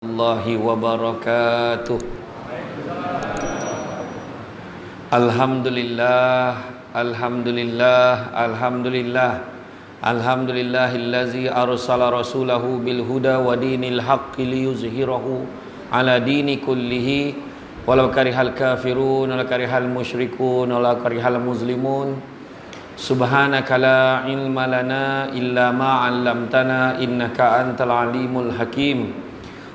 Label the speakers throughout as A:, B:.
A: Warahmatullahi wabarakatuh. Alhamdulillah, alhamdulillah, alhamdulillah. Alhamdulillahillazi arsala rasulahu bil huda wa dinil haqqi liyuzhirahu ala dini kullihi walau karihal kafirun walau karihal musyrikun walau karihal muslimun. Subhanaka la ilma lana illa ma 'allamtana innaka antal alimul hakim.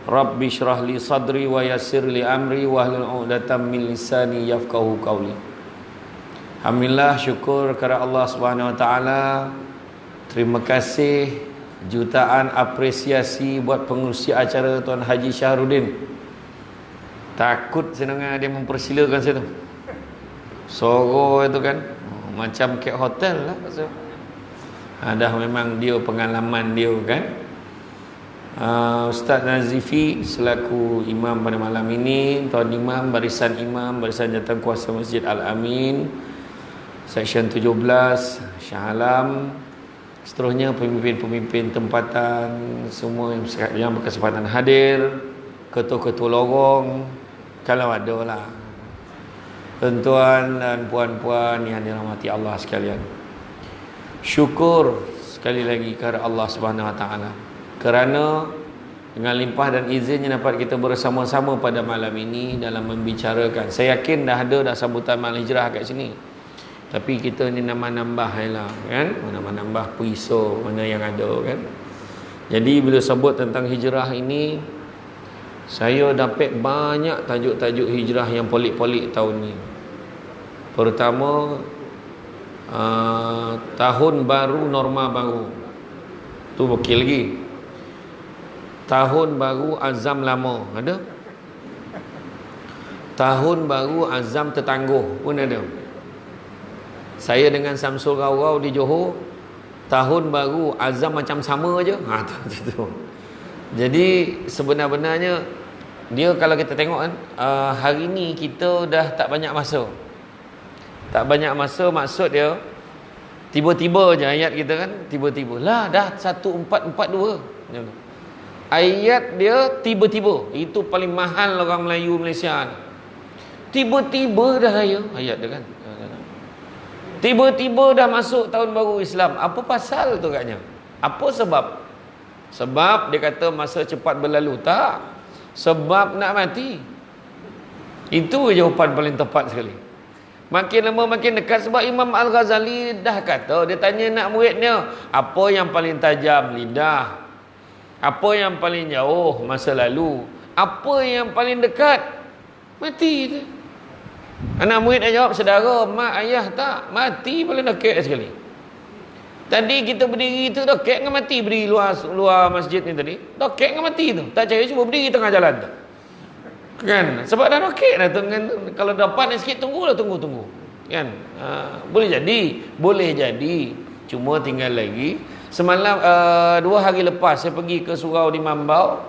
A: Rabbi shrah li sadri wa yassir li amri wahlul 'uqdatam min lisani yafqahu qawli. Alhamdulillah, syukur kepada Allah Subhanahu wa taala. Terima kasih jutaan apresiasi buat pengurusi acara Tuan Haji Syahrudin. Takut senang dia mempersilakan saya tu. Soro itu kan macam kek hotel lah. Dah memang dia pengalaman dia kan. Ustaz Nazifi selaku imam pada malam ini, Tuan Imam, barisan jawatankuasa Masjid Al-Amin Seksyen 17, Shah Alam, seterusnya pemimpin-pemimpin tempatan, semua yang berkesempatan hadir, ketua-ketua lorong kalau ada lah, tuan-tuan dan puan-puan yang dirahmati Allah sekalian. Syukur sekali lagi kepada Allah Subhanahu wa taala kerana dengan limpah dan izinnya dapat kita bersama-sama pada malam ini dalam membicarakan. Saya yakin dah ada sambutan malam hijrah kat sini. Tapi kita ni nambah-nambah lah kan, nambah-nambah puiso mana yang ada kan. Jadi bila sebut tentang hijrah ini, saya dapat banyak tajuk-tajuk hijrah yang polik-polik tahun ni. Pertama, tahun baru, norma baru. Tu okey lagi. Tahun baru, azam lama. Ada? Tahun baru, azam tertangguh pun ada. Saya dengan Samsul Rawau di Johor, tahun baru, azam macam sama je. Tu. Jadi sebenar-benarnya dia, kalau kita tengok kan, hari ni kita dah tak banyak masa. Tak banyak masa maksud dia tiba-tiba je ayat kita kan, tiba-tiba lah dah 1442. Ayat dia tiba-tiba. Itu paling mahal orang Melayu Malaysia ni. Tiba-tiba dah raya ayat dia kan. Tiba-tiba dah masuk tahun baru Islam. Apa pasal tu katnya? Apa sebab? Sebab dia kata masa cepat berlalu. Tak. Sebab nak mati. Itu jawapan paling tepat sekali. Makin lama makin dekat. Sebab Imam Al-Ghazali dah kata, dia tanya nak muridnya, apa yang paling tajam? Lidah. Apa yang paling jauh? Masa lalu. Apa yang paling dekat? Mati tu. Anak murid dah jawab, saudara, mak, ayah tak. Mati paling dekat sekali. Tadi kita berdiri tu dekat dengan mati. Berdiri luar masjid ni tadi. Dekat dengan mati tu. Tak percaya, cuba berdiri tengah jalan tu. Kan? Sebab dah dekat dah tu. Kalau dapat sikit, tunggu. Kan? Boleh jadi. Cuma tinggal lagi. Semalam, 2 hari lepas saya pergi ke surau di Mambau.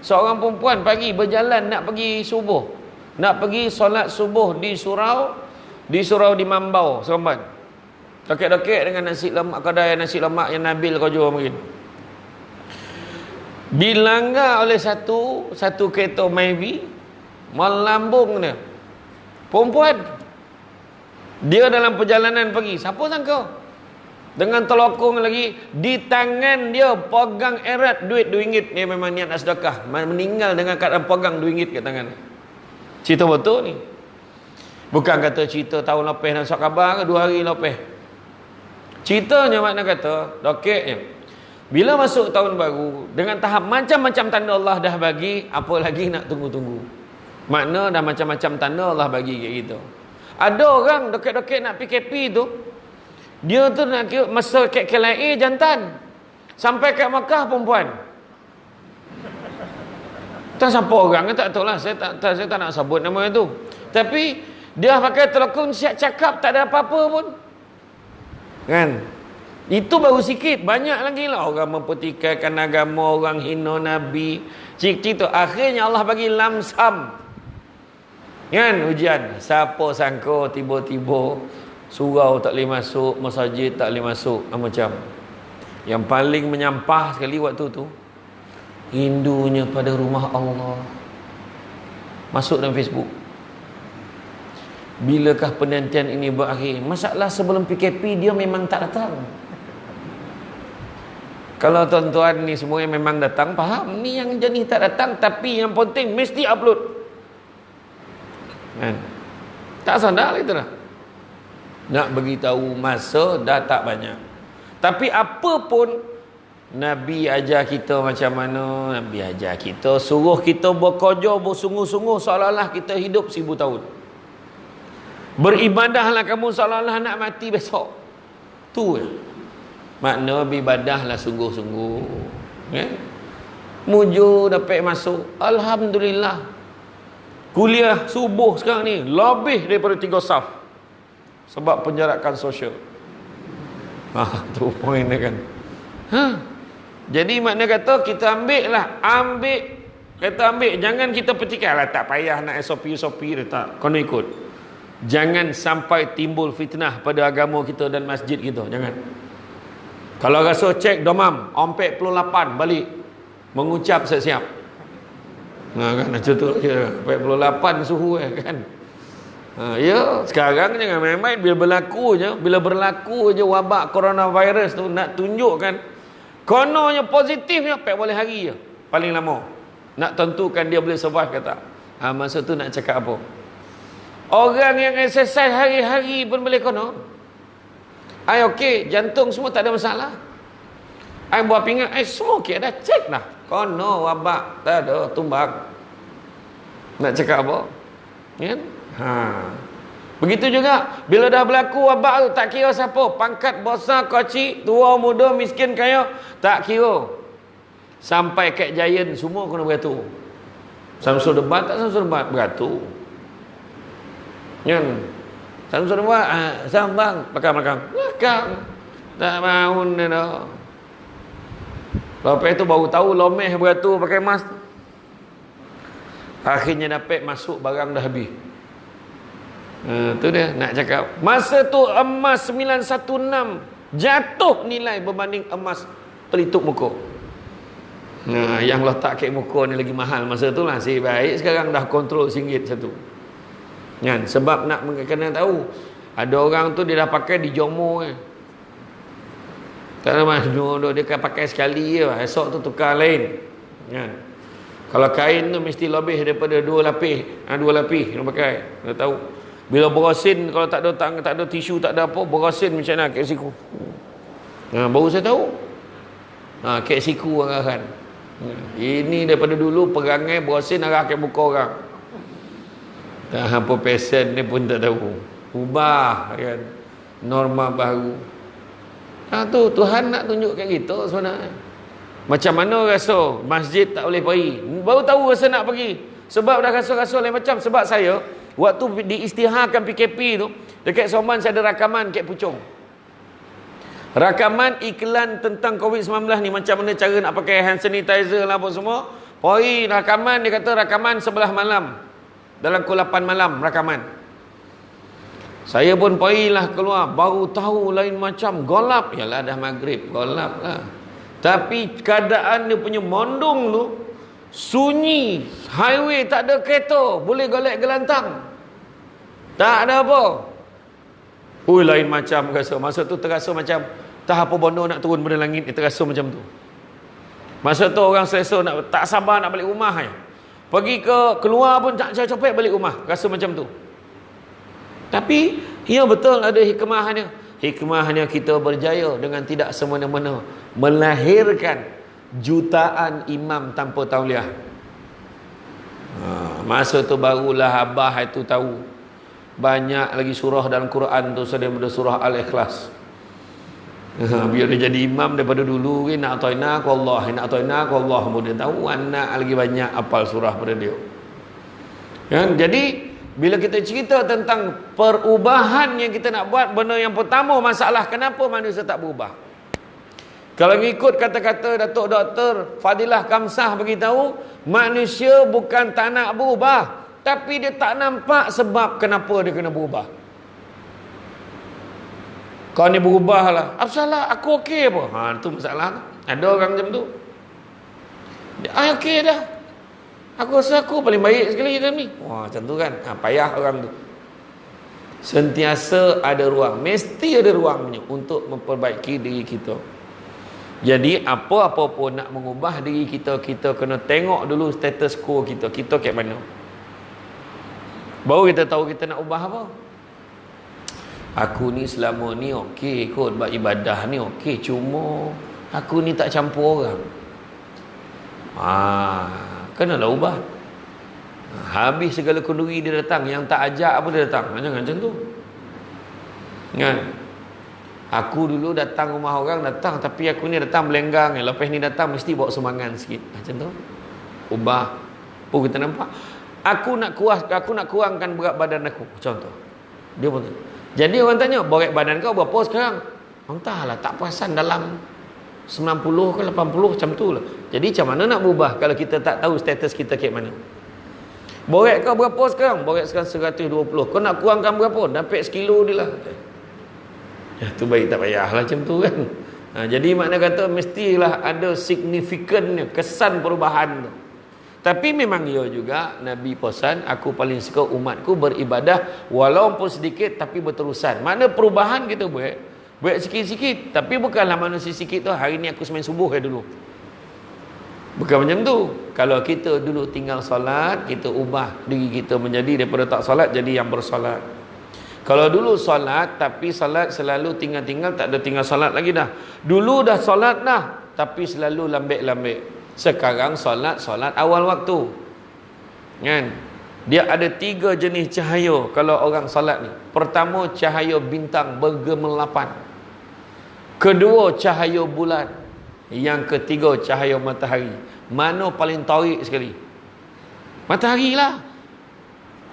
A: Seorang perempuan pagi berjalan nak pergi subuh. Nak pergi solat subuh di surau di Mambau, Seremban. Dekek-dekek dengan nasi lemak, kedai nasi lemak yang Nabil kau jual mungkin. Dilanggar oleh satu kereta Myvi, melambung dia. Perempuan. Dia dalam perjalanan pergi. Siapa sangka? Dengan telokong lagi, di tangan dia pegang erat duit RM2. Dia memang niat nak sedekah. Meninggal dengan keadaan pegang RM2 kat tangan. Cerita betul ni. Bukan kata cerita tahun lepas nak suat khabar ke 2 hari lepas. Ceritanya makna kata, dokeknya, bila masuk tahun baru, dengan tahap macam-macam tanda Allah dah bagi, apa lagi nak tunggu-tunggu. Makna dah macam-macam tanda Allah bagi kayak gitu. Ada orang dokek-dokek nak PKP tu, dia tu nak kira masa kat KLIA jantan. Sampai kat Makkah perempuan. Tak siapa orang, tak tahu lah. Saya tak nak sebut nama itu. Tapi dia pakai telekong siap cakap, tak ada apa-apa pun. Kan? Itu baru sikit. Banyak lagi lah orang mempertikaikan agama, orang hina Nabi. Cerita akhirnya Allah bagi lamsam. Kan ujian. Siapa sangka tiba-tiba surau tak boleh masuk, masjid tak boleh masuk. Macam yang paling menyampah sekali waktu tu, rindunya pada rumah Allah. Masuk dalam Facebook. Bilakah penantian ini berakhir? Masalah sebelum PKP dia memang tak datang. Kalau tuan-tuan ni semua yang memang datang, faham ni yang jenis tak datang, tapi yang penting mesti upload. Kan? Tak sadar gitu lah. Nak beritahu masa dah tak banyak. Tapi apa pun Nabi ajar kita macam mana? Nabi ajar kita, suruh kita bekerja bersungguh-sungguh seolah-olah kita hidup 1000 tahun. Beribadahlah kamu seolah-olah nak mati besok. Tu je. Makna beribadahlah sungguh-sungguh. Kan? Muju dapat masuk. Alhamdulillah. Kuliah subuh sekarang ni lebih daripada 3 saf. Sebab penjarakan sosial. Tu poin dia kan. Jadi makna kata kita ambil. Kata ambil. Jangan kita petikai lah. Tak payah nak SOP dia tak. Kau nak ikut. Jangan sampai timbul fitnah pada agama kita dan masjid kita. Jangan. Kalau rasa cek domam 48 balik. Mengucap siap-siap. Kan macam tu ya. 48 suhu kan. Ya, sekarang jangan main-main. Bila berlaku je wabak coronavirus tu, nak tunjukkan kononnya positifnya 40 hari je paling lama. Nak tentukan dia boleh survive ke tak. Masa tu nak cakap apa? Orang yang exercise hari-hari pun boleh kono. Okey, jantung semua tak ada masalah. Buah pinggang, semua okey dah, cek lah. Kono wabak tak ada, tumbang. Nak cakap apa? Ya? Begitu juga bila dah berlaku wabak tu, tak kira siapa, pangkat besar kecil, tua muda miskin kaya, tak kira. Sampai Cat Giant semua kena beratur. Samsul Debat tak Samsul Debat beratur. Kan? Samsul Debat sambang belakang. Tak mahu dia dah. Lepas tu baru tahu lomeh beratur pakai mask. Akhirnya dapat masuk barang dah habis. Tu dia nak cakap. Masa tu emas 916 jatuh nilai berbanding emas pelitup muka. Yang letak kek muka ni lagi mahal masa tu lah. Baik sekarang dah kontrol RM1 satu. Kan? Sebab nak kena tahu, ada orang tu dia dah pakai di Jomo tak ada maksud dia kan pakai sekali je, esok tu tukar lain. Kan? Kalau kain tu mesti lebih daripada 2 lapis. 2 lapis kena pakai. Kena tahu. Bila berosin, kalau tak ada tisu, tak ada apa, berosin macam mana kek siku. Baru saya tahu. Kek siku arahan. Ini daripada dulu perangai berosin arah kek muka orang. Apa pesen ni pun tak tahu. Ubah kan. Norma baru. Tu Tuhan nak tunjuk kat kita sebenarnya. Macam mana rasa masjid tak boleh pergi? Baru tahu rasa nak pergi. Sebab dah rasa-rasa lain macam. Sebab saya waktu diisytiharkan PKP tu, dekat Soman saya ada rakaman Kek Puchong. Rakaman iklan tentang COVID-19 ni, macam mana cara nak pakai hand sanitizer lah apa semua. Pergi rakaman, dia kata rakaman 11 malam. Dalam pukul 8 malam rakaman. Saya pun pergilah keluar, baru tahu lain macam, golap. Yalah dah maghrib, golap lah. Tapi keadaan dia punya mondong tu sunyi, highway tak ada kereta, boleh golek gelantang. Tak ada apa. Lain macam rasa. Masa tu terasa macam tak apa bondo nak turun pada langit, terasa macam tu. Masa tu orang selesa nak, tak sabar nak balik rumah ya. Pergi ke keluar pun tak capek balik rumah, rasa macam tu. Tapi ya betul ada hikmahnya. Hikmahnya kita berjaya dengan tidak semena-mena melahirkan jutaan imam tanpa tauliah. Masa tu barulah abah itu tahu banyak lagi surah dalam Quran tu daripada surah Al-Ikhlas. Biar dia jadi imam daripada dulu ni, nak toina ku Allah, nak toina ku Allah, kemudian tahu anak lagi banyak apal surah pada dia. Jadi bila kita cerita tentang perubahan yang kita nak buat, benda yang pertama masalah kenapa manusia tak berubah. Kalau ngikut kata-kata Datuk Doktor Fadilah Kamsah beritahu, manusia bukan tak nak berubah, tapi dia tak nampak sebab kenapa dia kena berubah. Kau ni berubah lah, apa salah? Aku okey apa? Itu masalah tu. Ada orang macam tu. Okey dah. Aku rasa aku paling baik sekali dalam ni. Wah, macam tu kan. Payah orang tu. Sentiasa ada ruang. Mesti ada ruangnya untuk memperbaiki diri kita. Jadi apa-apa pun nak mengubah diri kita, kita kena tengok dulu status quo kita. Kita kat mana? Baru kita tahu kita nak ubah apa. Aku ni selama ni okey kot, buat ibadah ni okey, cuma aku ni tak campur orang. Kenalah ubah. Habis segala kenduri dia datang, yang tak ajak apa dia datang. Jangan macam tu. Kan? Aku dulu datang rumah orang, datang, tapi aku ni datang melenggang, lepas ni datang mesti bawa sumbangan sikit. Macam tu. Ubah. Oh, kita nampak. Aku nak kurangkan berat badan aku. Contoh. Dia pun tu. Jadi orang tanya, berat badan kau berapa sekarang? Entahlah, tak perasan dalam 90 ke 80 macam tu lah. Jadi macam mana nak berubah kalau kita tak tahu status kita kat mana? Berat kau berapa sekarang? Berat sekarang 120. Kau nak kurangkan berapa? Dapat sekilo dia lah. Tu baik tak payahlah macam tu kan. Jadi makna kata mestilah ada signifikannya, kesan perubahan tu. Tapi memang ia juga Nabi pesan, aku paling suka umatku beribadah walaupun sedikit tapi berterusan. Makna perubahan kita buat sikit-sikit, tapi bukanlah manusia sikit tu hari ni aku semain subuh dulu. Bukan macam tu. Kalau kita dulu tinggal solat, kita ubah diri kita menjadi daripada tak solat jadi yang bersolat. Kalau dulu solat tapi solat selalu tinggal-tinggal, tak ada tinggal solat lagi dah. Dulu dah solat dah tapi selalu lambik-lambik. Sekarang solat awal waktu. Kan? Dia ada 3 jenis cahaya kalau orang solat ni. Pertama, cahaya bintang bergemerlapan. Kedua, cahaya bulan. Yang ketiga, cahaya matahari. Mana paling tarik sekali? Matahari lah.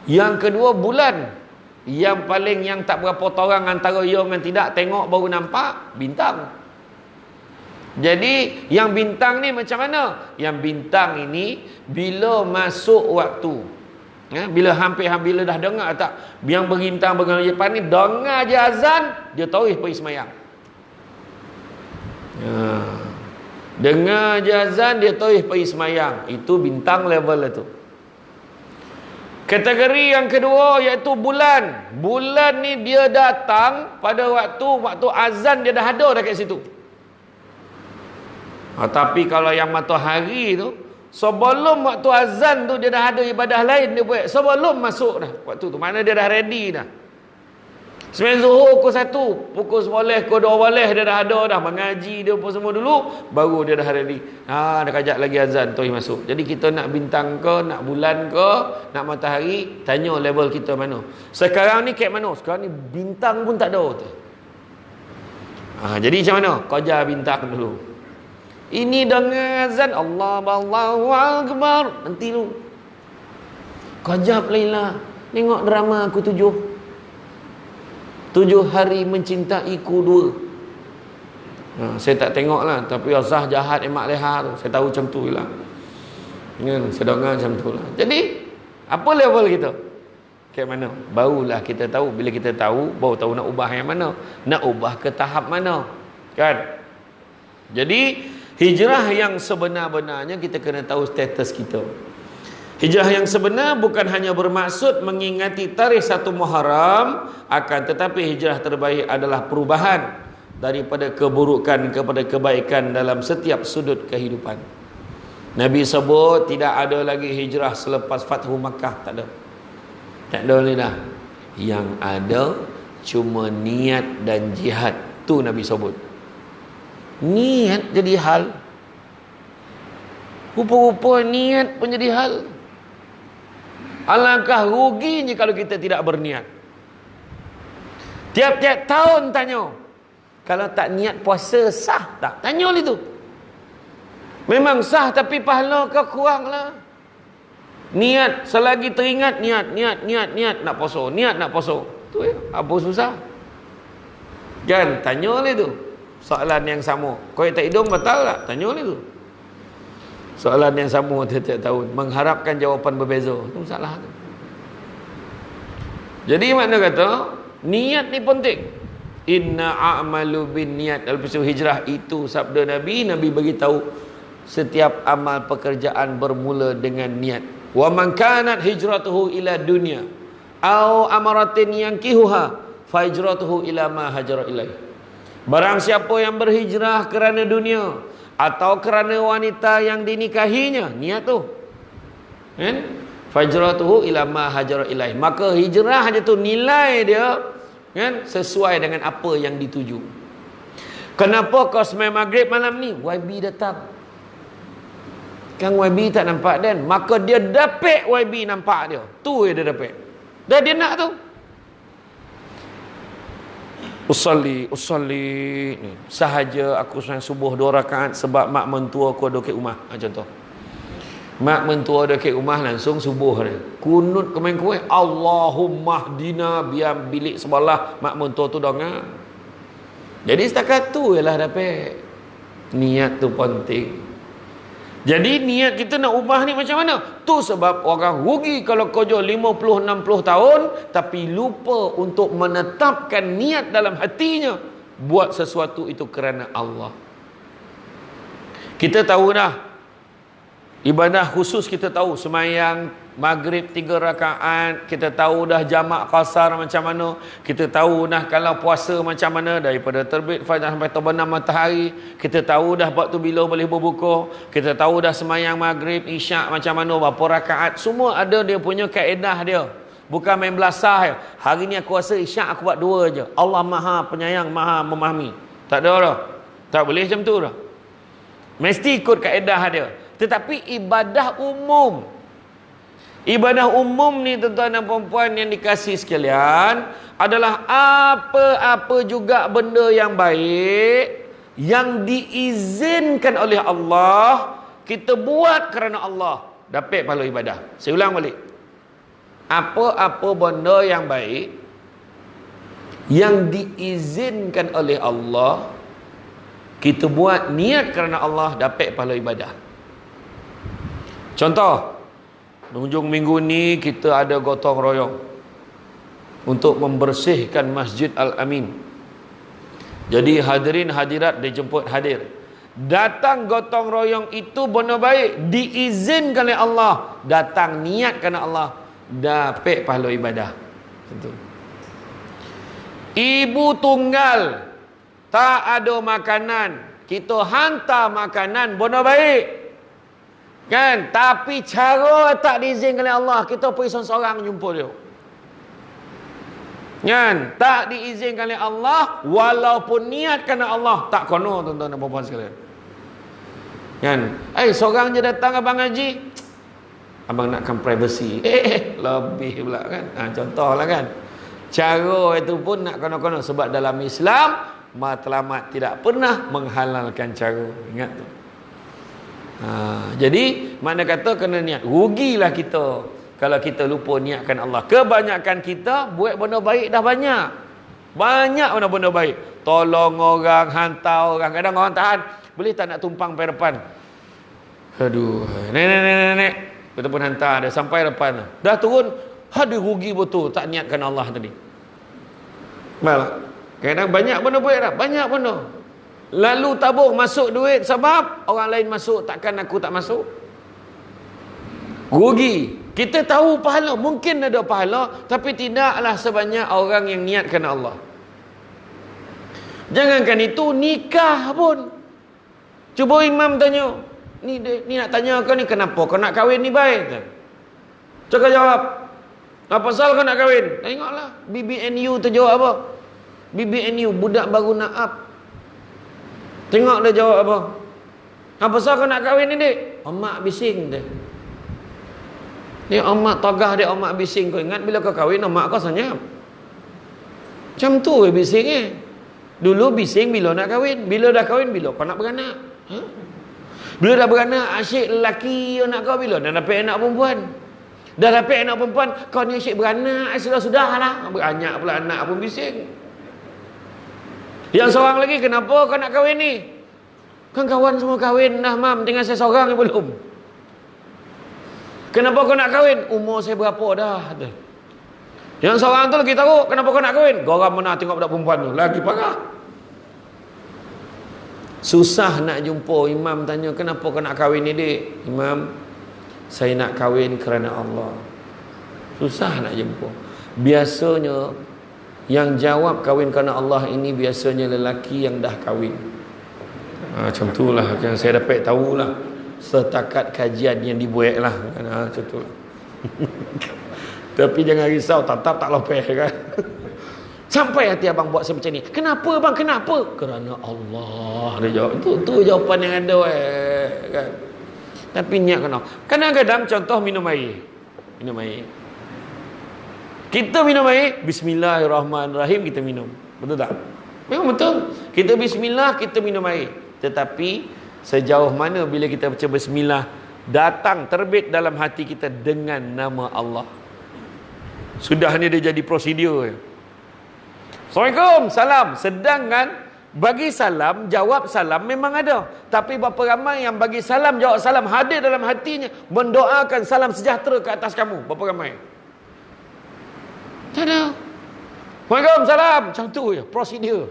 A: Yang kedua, bulan. Yang paling yang tak berapa torang antara yang tidak tengok baru nampak, bintang. Jadi yang bintang ni macam mana? Yang bintang ini bila masuk waktu, bila bila dah dengar tak, yang berbintang bergemerlapan ni dengar je azan, dia tahu pergi semayang. Dengar je azan, dia tahu pergi semayang. Itu bintang level itu. Kategori yang kedua iaitu bulan. Bulan ni dia datang pada waktu azan, dia dah ada dekat situ. Tapi kalau yang matahari tu, sebelum waktu azan tu dia dah ada ibadah lain dia buat. Sebelum masuk dah waktu tu, mana dia dah ready dah. Sembahyang Zuhur pukul 1, pukul 11, pukul 12 dia dah ada dah. Mengaji dia pun semua dulu, baru dia dah ready. Dah kajak lagi azan tu masuk. Jadi kita nak bintang ke, nak bulan ke, nak matahari, tanya level kita mana. Sekarang ni kat mana? Sekarang ni bintang pun tak ada tu. Jadi macam mana? Qajar bintang dulu. Ini dengan azan Allahu Akbar. Nanti dulu Qajar Laila. Tengok drama aku 7 hari mencintaiku 2. Saya tak tengok lah, tapi Azah jahat emak leha tu saya tahu macam tu lah. Saya dengar macam tu lah. Jadi apa level kita kat mana? Barulah kita tahu. Bila kita tahu, baru tahu nak ubah yang mana, nak ubah ke tahap mana. Kan? Jadi hijrah yang sebenar-benarnya kita kena tahu status kita. Hijrah yang sebenar bukan hanya bermaksud mengingati tarikh 1 Muharram, akan tetapi hijrah terbaik adalah perubahan daripada keburukan kepada kebaikan dalam setiap sudut kehidupan. Nabi sebut tidak ada lagi hijrah selepas Fathu Makkah, tak ada. Tak ada ni dah. Yang ada cuma niat dan jihad. Tu Nabi sebut. Niat jadi hal. Rupa-rupa niat pun jadi hal. Alangkah ruginya kalau kita tidak berniat. Tiap-tiap tahun tanya, kalau tak niat puasa sah tak? Tanya itu. Memang sah tapi pahala kau kurang lah. Niat selagi teringat niat nak puasa, niat nak puasa. Tu ya, apa susah? Kan tanya itu. Soalan yang sama. Kau tak hidung batal tak? Tanya itu. Soalan yang sama tiap-tiap tahun, mengharapkan jawapan berbeza. Itu masalah tu. Jadi makna kata niat ni penting. Inna a'malu bin niat. Dalam peristiwa hijrah itu sabda Nabi beritahu Setiap amal pekerjaan bermula dengan niat. Wa man kanat hijratuhu ila dunya au amaratin yankihuha fa hijratuhu ila ma hajara ilaih. Barang siapa yang berhijrah kerana dunia atau kerana wanita yang dinikahinya, niat tu. Kan? Fajratuhu ila ma hajara ilaih. Maka hijrah dia tu nilai dia kan sesuai dengan apa yang dituju. Kenapa kau sembahyang maghrib malam ni? YB datang. Kan YB tak nampak dan maka dia dapat YB nampak dia. Tu dia dapat. Dah dia nak tu. Usalli ni. Sahaja aku sembahyang subuh 2 rakaat sebab mak mentua aku ada kat rumah. Contoh. Mak mentua ada kat rumah langsung subuh dia. Kunut kemain-kemain Allahumma hdina biar bilik sebelah mak mentua tu dengar. Jadi setakat tu ialah dapat. Niat tu penting. Jadi niat kita nak ubah ni macam mana? Tu sebab orang rugi kalau kerja 50-60 tahun tapi lupa untuk menetapkan niat dalam hatinya buat sesuatu itu kerana Allah. Kita tahu dah ibadah khusus, kita tahu semayang maghrib 3 rakaat, kita tahu dah jamak qasar macam mana, kita tahu dah kalau puasa macam mana daripada terbit fajar sampai terbenam matahari, kita tahu dah waktu bila boleh berbuka, kita tahu dah semayang maghrib isyak macam mana, berapa rakaat, semua ada dia punya kaedah dia. Bukan main belasah je. Hari ni aku rasa isyak aku buat 2 je. Allah Maha Penyayang, Maha Memahami. Tak ada dah. Tak boleh macam tu dah. Mesti ikut kaedah dia. Tetapi ibadah umum ni tuan-tuan dan puan-puan yang dikasihi sekalian adalah apa-apa juga benda yang baik yang diizinkan oleh Allah, kita buat kerana Allah, dapat pahala ibadah. Saya ulang balik. Apa-apa benda yang baik yang diizinkan oleh Allah, kita buat niat kerana Allah, dapat pahala ibadah. Contoh, hujung minggu ni kita ada gotong royong untuk membersihkan Masjid Al-Amin. Jadi hadirin hadirat dijemput hadir. Datang gotong royong itu benda baik, diizinkan oleh Allah, datang niat kerana Allah, dapat pahala ibadah. Tentu. Ibu tunggal tak ada makanan, kita hantar makanan, benda baik. Kan? Tapi cara tak diizinkan oleh Allah, kita pergi seorang-seorang jumpa dia. Kan? Tak diizinkan oleh Allah, walaupun niat kerana Allah, tak kono tuan-tuan dan puan-puan sekalian. Kan? Seorang je datang abang haji, abang nakkan privacy. Lebih pula kan. Contohlah kan. Cara itu pun nak kono-kono, sebab dalam Islam matlamat tidak pernah menghalalkan cara. Ingat tu. Jadi mana kata kena niat. Rugilah kita kalau kita lupa niatkan Allah. Kebanyakan kita buat benda baik dah banyak. Banyak benda baik. Tolong orang, hantar orang. Kadang orang tahan, boleh tak nak tumpang pergi depan? Aduh, nenek. Kita pun hantar dia sampai depan. Dah turun, aduh rugi betul tak niatkan Allah tadi. Baiklah. Kadang banyak benda baik dah, banyak benda. Lalu tabung masuk duit sebab orang lain masuk, takkan aku tak masuk? Rugi. Kita tahu pahala, mungkin ada pahala, tapi tidaklah sebanyak orang yang niatkan Allah. Jangankan itu, nikah pun. Cuba imam tanya, ni nak tanya kau ni kenapa kau nak kahwin ni baik? Cakap jawab, apa pasal kau nak kahwin? Tengoklah BBNU tu jawab apa? BBNU, budak baru nak up. Tengok dia jawab apa? Apa pasal kau nak kahwin ni dik? Omak bising dia. Ni omak togah dia, omak bising. Kau ingat bila kau kahwin omak kau senyap. Macam tu bising Dulu bising bila nak kahwin. Bila dah kahwin, bila kau nak beranak? Bila dah beranak, asyik lelaki anak kau, bila dah dapat anak perempuan? Dah dapat anak perempuan, kau ni asyik beranak, sudah-sudah lah. Beranyak pula anak pun bising. Yang seorang lagi, kenapa kau nak kahwin ni? Kan kawan semua kahwin dah mam, tinggal saya seorang yang belum. Kenapa kau nak kahwin? Umur saya berapa dah? Yang seorang tu lagi tahu, kenapa kau nak kahwin? Geram mana tengok budak perempuan tu, lagi parah. Susah nak jumpa. Imam tanya, kenapa kau nak kahwin ni dik? Imam, saya nak kahwin kerana Allah. Susah nak jumpa. Biasanya yang jawab kahwin kerana Allah ini biasanya lelaki yang dah kahwin. Macam tu lah yang saya dapat tahulah setakat kajian yang dibuat lah. Macam tu lah. Tapi jangan risau, tetap tak lopeh kan. Sampai hati abang buat macam ni. Kenapa bang? Kenapa? Kerana Allah. Dia jawab. Itu jawapan yang ada kan. Tapi niat kena. Kadang-kadang contoh minum air. Minum air. Kita minum air, bismillahirrahmanirrahim kita minum. Betul tak? Memang betul. Kita bismillah, kita minum air. Tetapi sejauh mana bila kita baca bismillah datang terbit dalam hati kita dengan nama Allah. Sudah ni dia jadi prosedur. Assalamualaikum, salam. Sedangkan bagi salam, jawab salam memang ada. Tapi berapa ramai yang bagi salam, jawab salam hadir dalam hatinya, mendoakan salam sejahtera ke atas kamu? Berapa ramai? Tak ada. Assalamualaikum, salam. Macam tu je, prosedur.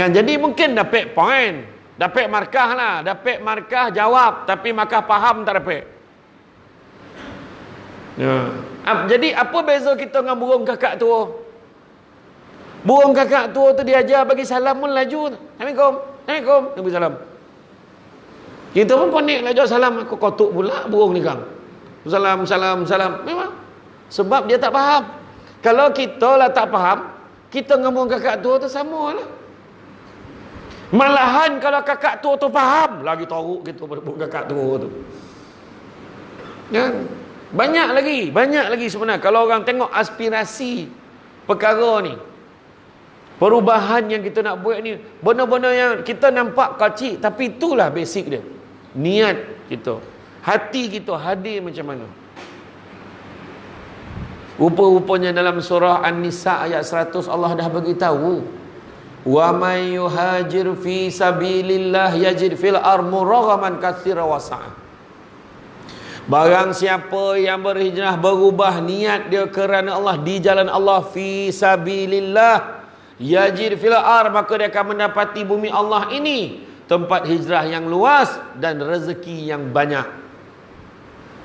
A: Kan, jadi mungkin dapat poin, dapat markah lah, dapat markah jawab, tapi markah faham tak dapat. Ya. Jadi apa beza kita dengan burung kakak tua? Burung kakak tua tu diajar bagi salam pun laju. Assalamualaikum, Assalamualaikum, Nabi salam. Kita pun panik lah jawab salam. Aku kotuk pula burung ni kang. Salam, salam, salam. Memang sebab dia tak faham. Kalau kita lah tak faham, kita dengan burung kakak tua tu sama lah. Malahan kalau kakak tua tu faham, lagi teruk kita pada burung kakak tua tu. Ya. Banyak lagi sebenarnya. Kalau orang tengok aspirasi perkara ni, perubahan yang kita nak buat ni, benda-benda yang kita nampak kecil, tapi itulah basic dia. Niat kita, hati kita hadir macam mana. Rupa-rupanya dalam surah An-Nisa ayat 100 Allah dah bagi tahu, wa may yuhajir fi sabilillah yajid fil ardi muraghaman katsira wa sa'ah. Barang siapa yang berhijrah, berubah niat dia kerana Allah, di jalan Allah, fi sabilillah yajid fil ard, maka dia akan mendapati bumi Allah ini tempat hijrah yang luas dan rezeki yang banyak.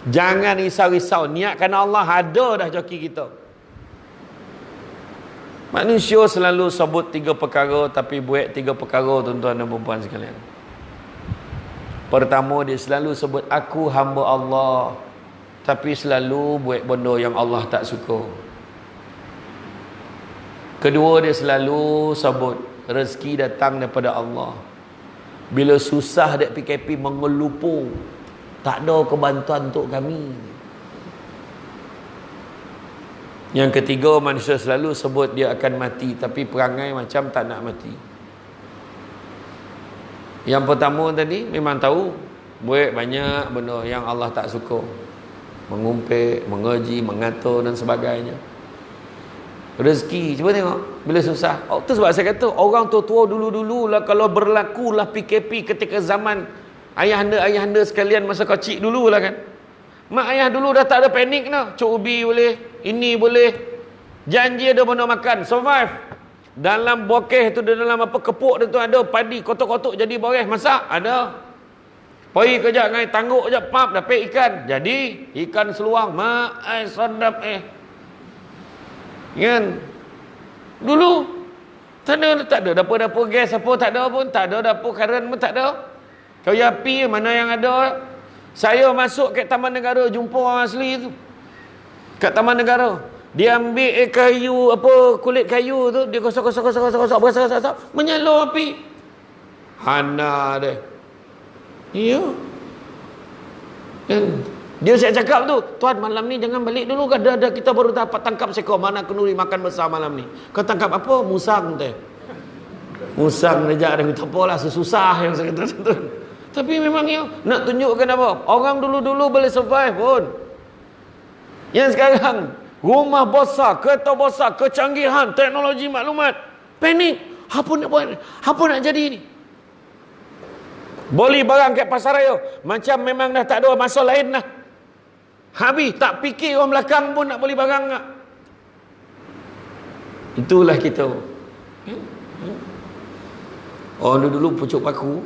A: Jangan risau-risau, niat kerana Allah ada dah joki kita. Manusia selalu sebut 3 perkara tapi buat 3 perkara, tuan-tuan dan puan-puan sekalian. Pertama, dia selalu sebut aku hamba Allah, tapi selalu buat benda yang Allah tak suka. Kedua, dia selalu sebut rezeki datang daripada Allah. Bila susah dek PKP mengelupur, tak ada kebantuan untuk kami. Yang ketiga, manusia selalu sebut dia akan mati, tapi perangai macam tak nak mati. Yang pertama tadi memang tahu buat banyak benda yang Allah tak suka, mengumpet, mengaji, mengatur dan sebagainya. Rezeki, cuba tengok bila susah. Itu sebab saya kata orang tua-tua dulu-dulu lah, kalau berlakulah PKP ketika zaman ayahanda sekalian masa kecil dulu lah kan. Mak ayah dulu dah tak ada panik lah. Cuk ubi boleh, ini boleh, janji ada benda makan, survive. Dalam bokeh tu, dalam apa kepuk dia tu ada padi kotak-kotak jadi boreh, masak ada. Pergi kejap ngai tangguk je, pap dapat ikan. Jadi ikan seluang, mak sedap kan. Dulu tak ada dapur gas apa, tak ada pun, tak ada dapur karen pun, tak ada. Kayu api mana yang ada. Saya masuk kat Taman Negara jumpa orang asli tu. Kat Taman Negara, dia ambil kayu, apa, kulit kayu tu, dia gosok, menyala api. Hana dia. Ya. Dan dia saya cakap tu, tuan malam ni jangan balik dulu, ada kita baru dapat tangkap seekor mana kenuri makan besar malam ni. Kau tangkap apa? Musang teh. Musang dia ada minta apalah, sesusah yang saya kata tu. Tapi memang ya, nak tunjukkan apa? Orang dulu-dulu boleh survive pun. Yang sekarang rumah besar, kereta besar, kecanggihan, teknologi maklumat, panik. Apa nak buat? Apa nak jadi ni? Beli barang kat pasar raya, macam memang dah tak ada masa lain dah. Habis, tak fikir orang belakang pun nak beli barang tak. Itulah kita. Orang dulu pucuk paku.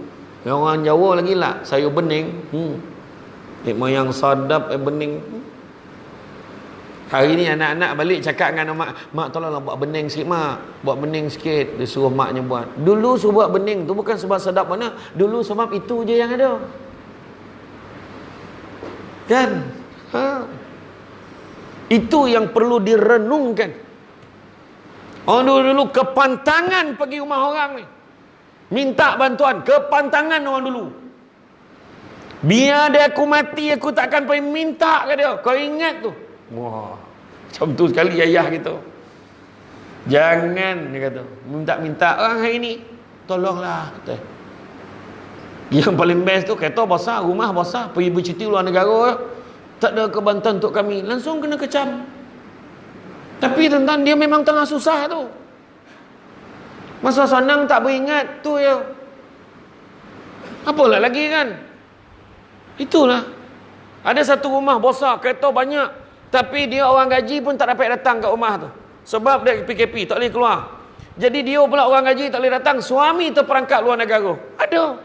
A: Yang orang Jawa lagi lah, sayur bening. Yang sadap bening. Hari ni anak-anak balik cakap dengan mak tolonglah buat bening sikit mak. Buat bening sikit. Dia suruh maknya buat. Dulu suruh buat bening tu bukan sebab sedap mana. Dulu sebab itu je yang ada. Kan? Itu yang perlu direnungkan. Orang dulu kepantangan pergi rumah orang ni. Minta bantuan. Kepantangan orang dulu. Biar dia aku mati, aku takkan pergi minta ke dia. Kau ingat tu. Wah, macam tu sekali ayah kita. Jangan, dia kata, minta-minta orang hari ni. Tolonglah. Kata. Yang paling best tu, kereta basah, rumah basah, pergi bercuti luar negara. Tak ada kebantuan untuk kami. Langsung kena kecam. Tapi tentang dia memang tengah susah tu. Masa senang tak beringat tu ya. Apalah lagi kan? Itulah. Ada satu rumah besar, kereta banyak, tapi dia orang gaji pun tak dapat datang kat rumah tu. Sebab dia PKP, tak boleh keluar. Jadi dia pula orang gaji tak boleh datang, suami terperangkap luar negara. Ada.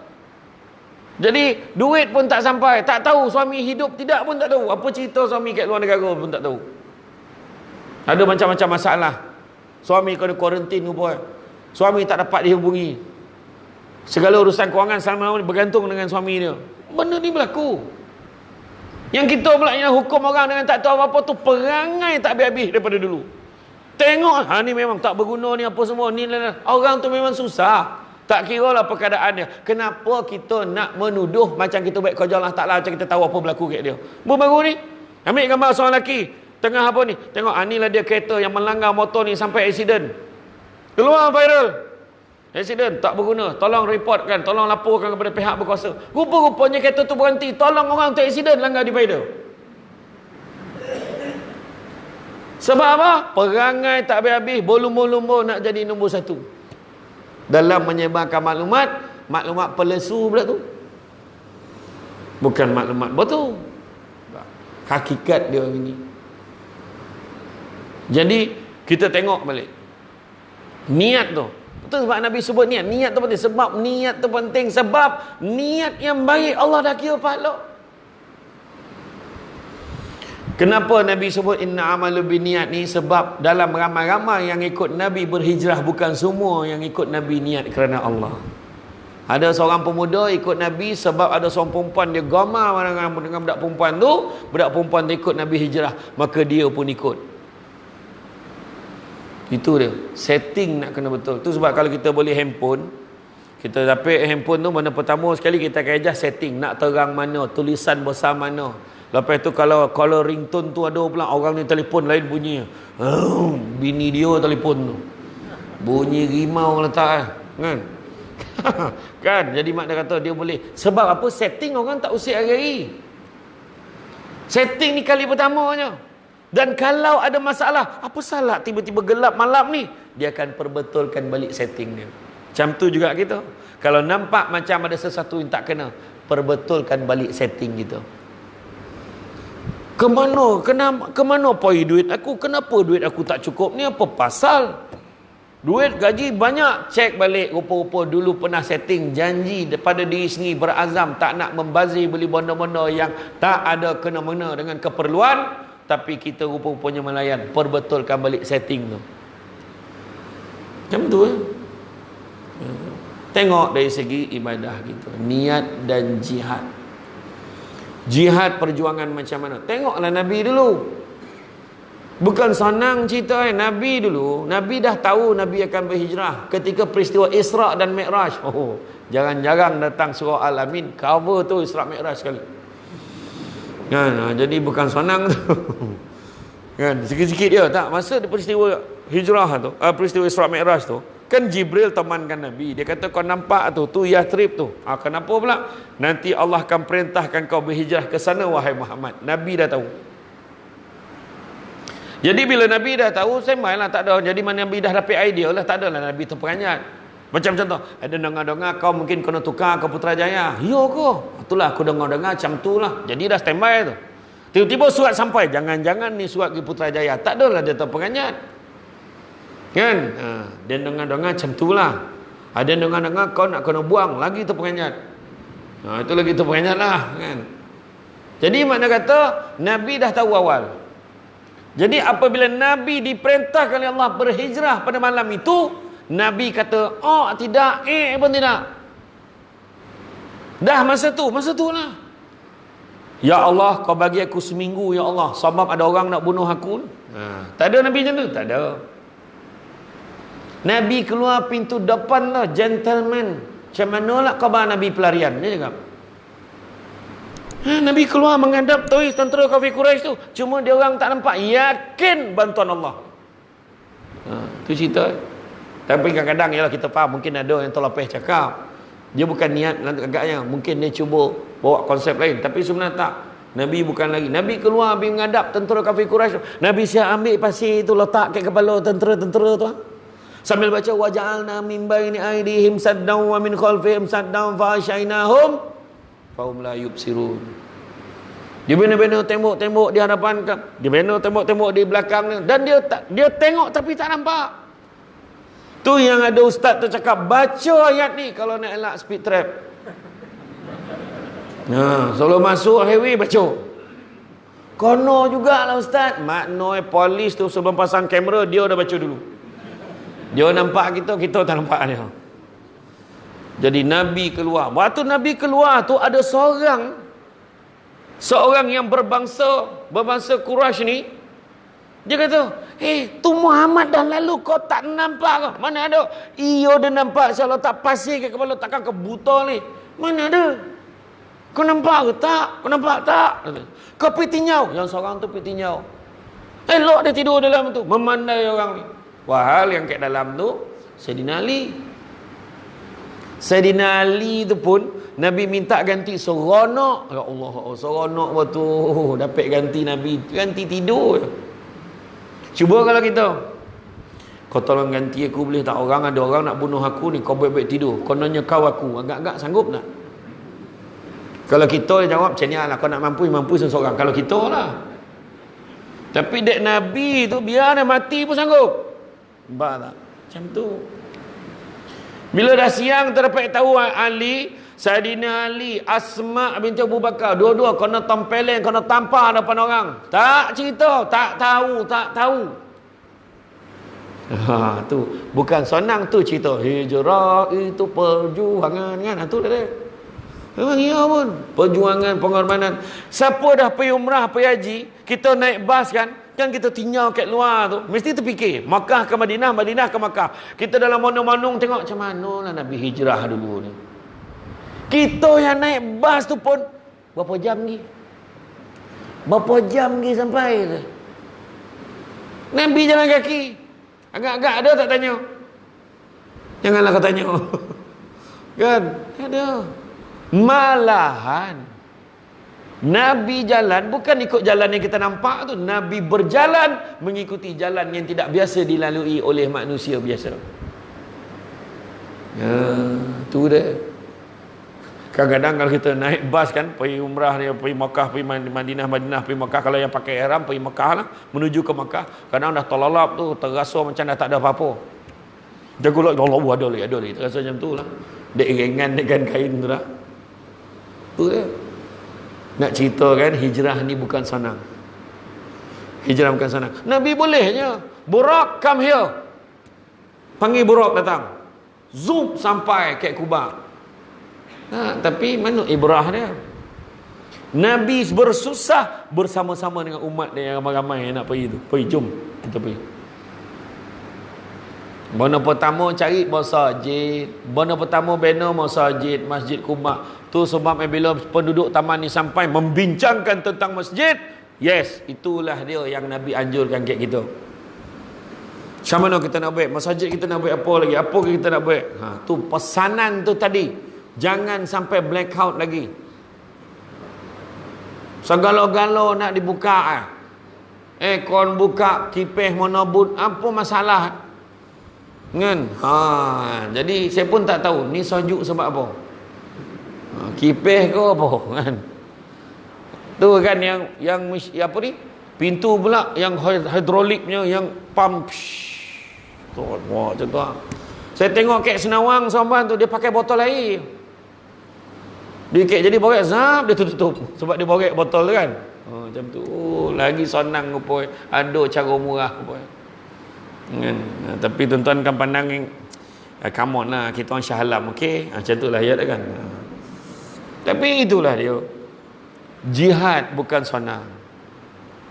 A: Jadi duit pun tak sampai, tak tahu suami hidup tidak pun tak tahu. Apa cerita suami kat luar negara pun tak tahu. Ada macam-macam masalah. Suami kena kuarantin rupanya. Suami tak dapat dihubungi. Segala urusan kewangan selama ini bergantung dengan suami dia. Benda ni berlaku. Yang kita pula yang hukum orang dengan tak tahu apa-apa tu perangai tak habis-habis daripada dulu. Tengok, ni memang tak berguna ni apa semua. Ni orang tu memang susah. Tak kira lah perkadaannya. Kenapa kita nak menuduh macam kita buat kerja Allah Ta'ala macam kita tahu apa berlaku kat dia. Baru ni, ambil gambar seorang lelaki. Tengah apa ni? Tengok, inilah dia kereta yang melanggar motor ni sampai aksiden. Keluar viral. Aksiden, tak berguna. Tolong reportkan, tolong laporkan kepada pihak berkuasa. Rupa-rupanya kereta tu berhenti. Tolong orang tu aksiden, langgar divider. Sebab apa? Perangai tak habis-habis, berlumba-lumba nak jadi nombor satu. Dalam menyebarkan maklumat palsu pula tu. Bukan maklumat betul. Hakikat dia ini. Jadi, kita tengok balik. Niat tu. Betul sebab Nabi sebut niat. Niat tu penting. Sebab niat tu penting. Sebab niat yang baik Allah dah kira pahala. Kenapa Nabi sebut inna amalu biniat ni? Sebab dalam ramai-ramai yang ikut Nabi berhijrah, bukan semua yang ikut Nabi niat kerana Allah. Ada seorang pemuda ikut Nabi sebab ada seorang perempuan dia gamar dengan budak perempuan tu. Budak perempuan tu ikut Nabi hijrah, maka dia pun ikut. Itu dia. Setting nak kena betul. Tu sebab kalau kita boleh handphone, kita dapat handphone tu, benda pertama sekali kita akan adjust setting. Nak terang mana, tulisan besar mana. Lepas tu kalau ringtone tu ada pula orang ni telefon lain bunyi. Bini dia telefon tu. Bunyi rimau letak kan. Kan? Jadi mak dia kata dia boleh. Sebab apa? Setting orang tak usik hari-hari. Setting ni kali pertamanya. Dan kalau ada masalah, apa salah tiba-tiba gelap malam ni? Dia akan perbetulkan balik setting dia. Macam tu juga kita. Kalau nampak macam ada sesuatu yang tak kena, perbetulkan balik setting kita. Kemana pergi duit aku? Kenapa duit aku tak cukup? Ni apa pasal? Duit gaji banyak. Cek balik, rupa-rupa dulu pernah setting janji daripada diri sendiri, berazam tak nak membazir beli benda-benda yang tak ada kena-mena dengan keperluan, tapi kita rupa-rupanya melayan. Perbetulkan balik setting tu. Macam tu Tengok dari segi ibadah kita, niat dan jihad. Jihad perjuangan macam mana? Tengoklah Nabi dulu. Bukan senang cerita Nabi dulu. Nabi dah tahu Nabi akan berhijrah ketika peristiwa Isra' dan Mi'raj. Jarang-jarang datang surah Al-Amin cover tu Isra' Mi'raj sekali. Kan? Jadi bukan senang tu. Kan? Sikit-sikit dia tak. Masa peristiwa hijrah tu, peristiwa Isra' Mi'raj tu, kan Jibril temankan Nabi. Dia kata kau nampak tu Yathrib tu. Kenapa pula? Nanti Allah akan perintahkan kau berhijrah ke sana wahai Muhammad. Nabi dah tahu. Jadi bila Nabi dah tahu, sembahlah tak ada. Jadi mana Nabi dah dapat idea lah, tak adalah Nabi terperanjat. Macam contoh, ada dengar-dengar kau mungkin kena tukar ke Putrajaya. Ya ke? Itulah aku dengar-dengar macam tu lah. Jadi dah standby tu. Tiba-tiba surat sampai, jangan-jangan ni surat ke Putrajaya. Tak adalah dia terperanjat. Kan? Dia dengar-dengar macam tu lah. Ada yang dengar-dengar kau nak kena buang, lagi terperanjat. Itu lagi terperanjat lah kan. Jadi makna kata Nabi dah tahu awal. Jadi apabila Nabi diperintahkan oleh Allah berhijrah pada malam itu, Nabi kata, oh tidak, pun tidak. Dah masa tu lah. Ya Allah, kau bagi aku seminggu ya Allah, sebab ada orang nak bunuh aku. Tak ada Nabi macam tu? Tak ada. Nabi keluar pintu depan lah, gentleman. Macam mana lah khabar Nabi pelarian? Dia cakap. Nabi keluar menghadap tentera kafir Quraisy tu. Cuma dia orang tak nampak. Yakin bantuan Allah. Tu cerita. Tapi kadang-kadang ialah kita faham, mungkin ada yang terlepas cakap. Dia bukan niat agaknya. Mungkin dia cuba bawa konsep lain. Tapi sebenarnya tak. Nabi bukan lagi. Nabi keluar pergi menghadap tentera kafir Quraisy. Nabi siap ambil pasir tu letak kat kepala tentera-tentera tu. Sambil baca waja'alna min baini aydihim saddan wa min khalfihim saddan fa asyainahum fahum la yubsirun. Dia bina-bina tembok-tembok di hadapan, dia bina tembok-tembok di belakang dan dia tengok tapi tak nampak. Tu yang ada ustaz tu cakap, baca ayat ni kalau nak elak speed trap. Sebelum masuk highway baca. Kono jugalah ustaz. Maknanya polis tu sebelum pasang kamera dia dah baca dulu. Dia nampak kita tak nampak dia. Jadi Nabi keluar. Waktu Nabi keluar tu ada seorang yang berbangsa Quraisy ni. Dia kata, tu Muhammad dah lalu kau tak nampak ke? Mana ada? Iyo dia nampak, kalau tak pasir ke kepala takkan ke buta ni. Mana ada? Kau nampak ke tak? Kau nampak tak? Kau pergi tinyau. Yang seorang tu pergi tinyau. Elok dia tidur dalam tu, memandai orang ni. Wahal yang kat dalam tu Sayyidina Ali tu pun Nabi minta ganti seronok. Ya Allah, seronok waktu dapat ganti Nabi, ganti tidur. Cuba kalau kita, kau tolong ganti aku boleh tak? Ada orang nak bunuh aku ni, kau baik-baik tidur, kau nanya kau aku, agak-agak sanggup tak? Kalau kita jawab macam ni lah, kau nak mampu seseorang. Kalau kita lah. Tapi dek Nabi tu biar dia mati pun sanggup. Nampak tak? Macam tu. Bila dah siang terdapat tahu Ali, Saidina Ali, Asma binti Abu Bakar, dua-dua kena tempeleng, kena tampar depan orang. Tak cerita, tak tahu. Tu bukan senang tu cerita. Hijrah itu perjuangan kan. Tu dia. Memang iya pun. Perjuangan, pengorbanan. Siapa dah pergi umrah, pergi haji, kita naik bas kan kita tinggal kat luar tu, mesti terfikir Makkah ke Madinah, Madinah ke Makkah. Kita dalam monong-monong tengok macam mana lah Nabi hijrah dulu ni. Kita yang naik bas tu pun berapa jam lagi sampai tu. Nabi jalan kaki. Agak-agak ada tak tanya? Janganlah kau tanya. Kan? Ada. Malahan Nabi jalan bukan ikut jalan yang kita nampak tu. Nabi berjalan mengikuti jalan yang tidak biasa dilalui oleh manusia biasa. Tu dia. Kadang-kadang kalau kita naik bas kan, pergi umrah dia, pergi Makkah, pergi Madinah, pergi Makkah. Kalau yang pakai ihram pergi Makkah lah, menuju ke Makkah. Kadang dah terlalap tu, terasa macam dah tak ada apa-apa. Jaga lah, ya Allah, ada lagi. Terasa macam tu lah. Dek ringan dengan kain tu dah. Tu dia. Nak cerita kan, hijrah ni bukan senang. Nabi bolehnya, Burak come here. Panggil Burak datang. Zoom sampai ke Kuba. Tapi mana ibrah dia? Nabi bersusah bersama-sama dengan umat dia yang ramai-ramai yang nak pergi tu. Jom kita pergi. Bana pertama cari masjid. Bana pertama bina Masjid Kuba. Tu sebab bila penduduk taman ni sampai membincangkan tentang masjid, yes, itulah dia yang Nabi anjurkan kat kita. Macam mana kita nak buat? Masjid kita nak buat apa lagi? Apa kita nak buat? Tu pesanan tu tadi. Jangan sampai blackout lagi. Segala-gala nak dibuka. Aircon buka, kipas monobut, apa masalah? Kan? Jadi saya pun tak tahu ni sejuk sebab apa. Kipas ke apa kan? Tu kan yang apa ni? Pintu pula yang hidroliknya yang pump. Tu macam tu. Saya tengok kek Senawang Somban tu, dia pakai botol air. Dia kek jadi borek, zap, dia tutup. Sebab dia borek botol tu kan. Macam tu. Lagi sonang rupanya. Ada cara murah rupanya. Kan? Tapi tuan-tuan kan pandang yang come on lah, kita orang Shah Alam, okey? Macam tu lah ayat kan. Tapi itulah dia. Jihad bukan senang.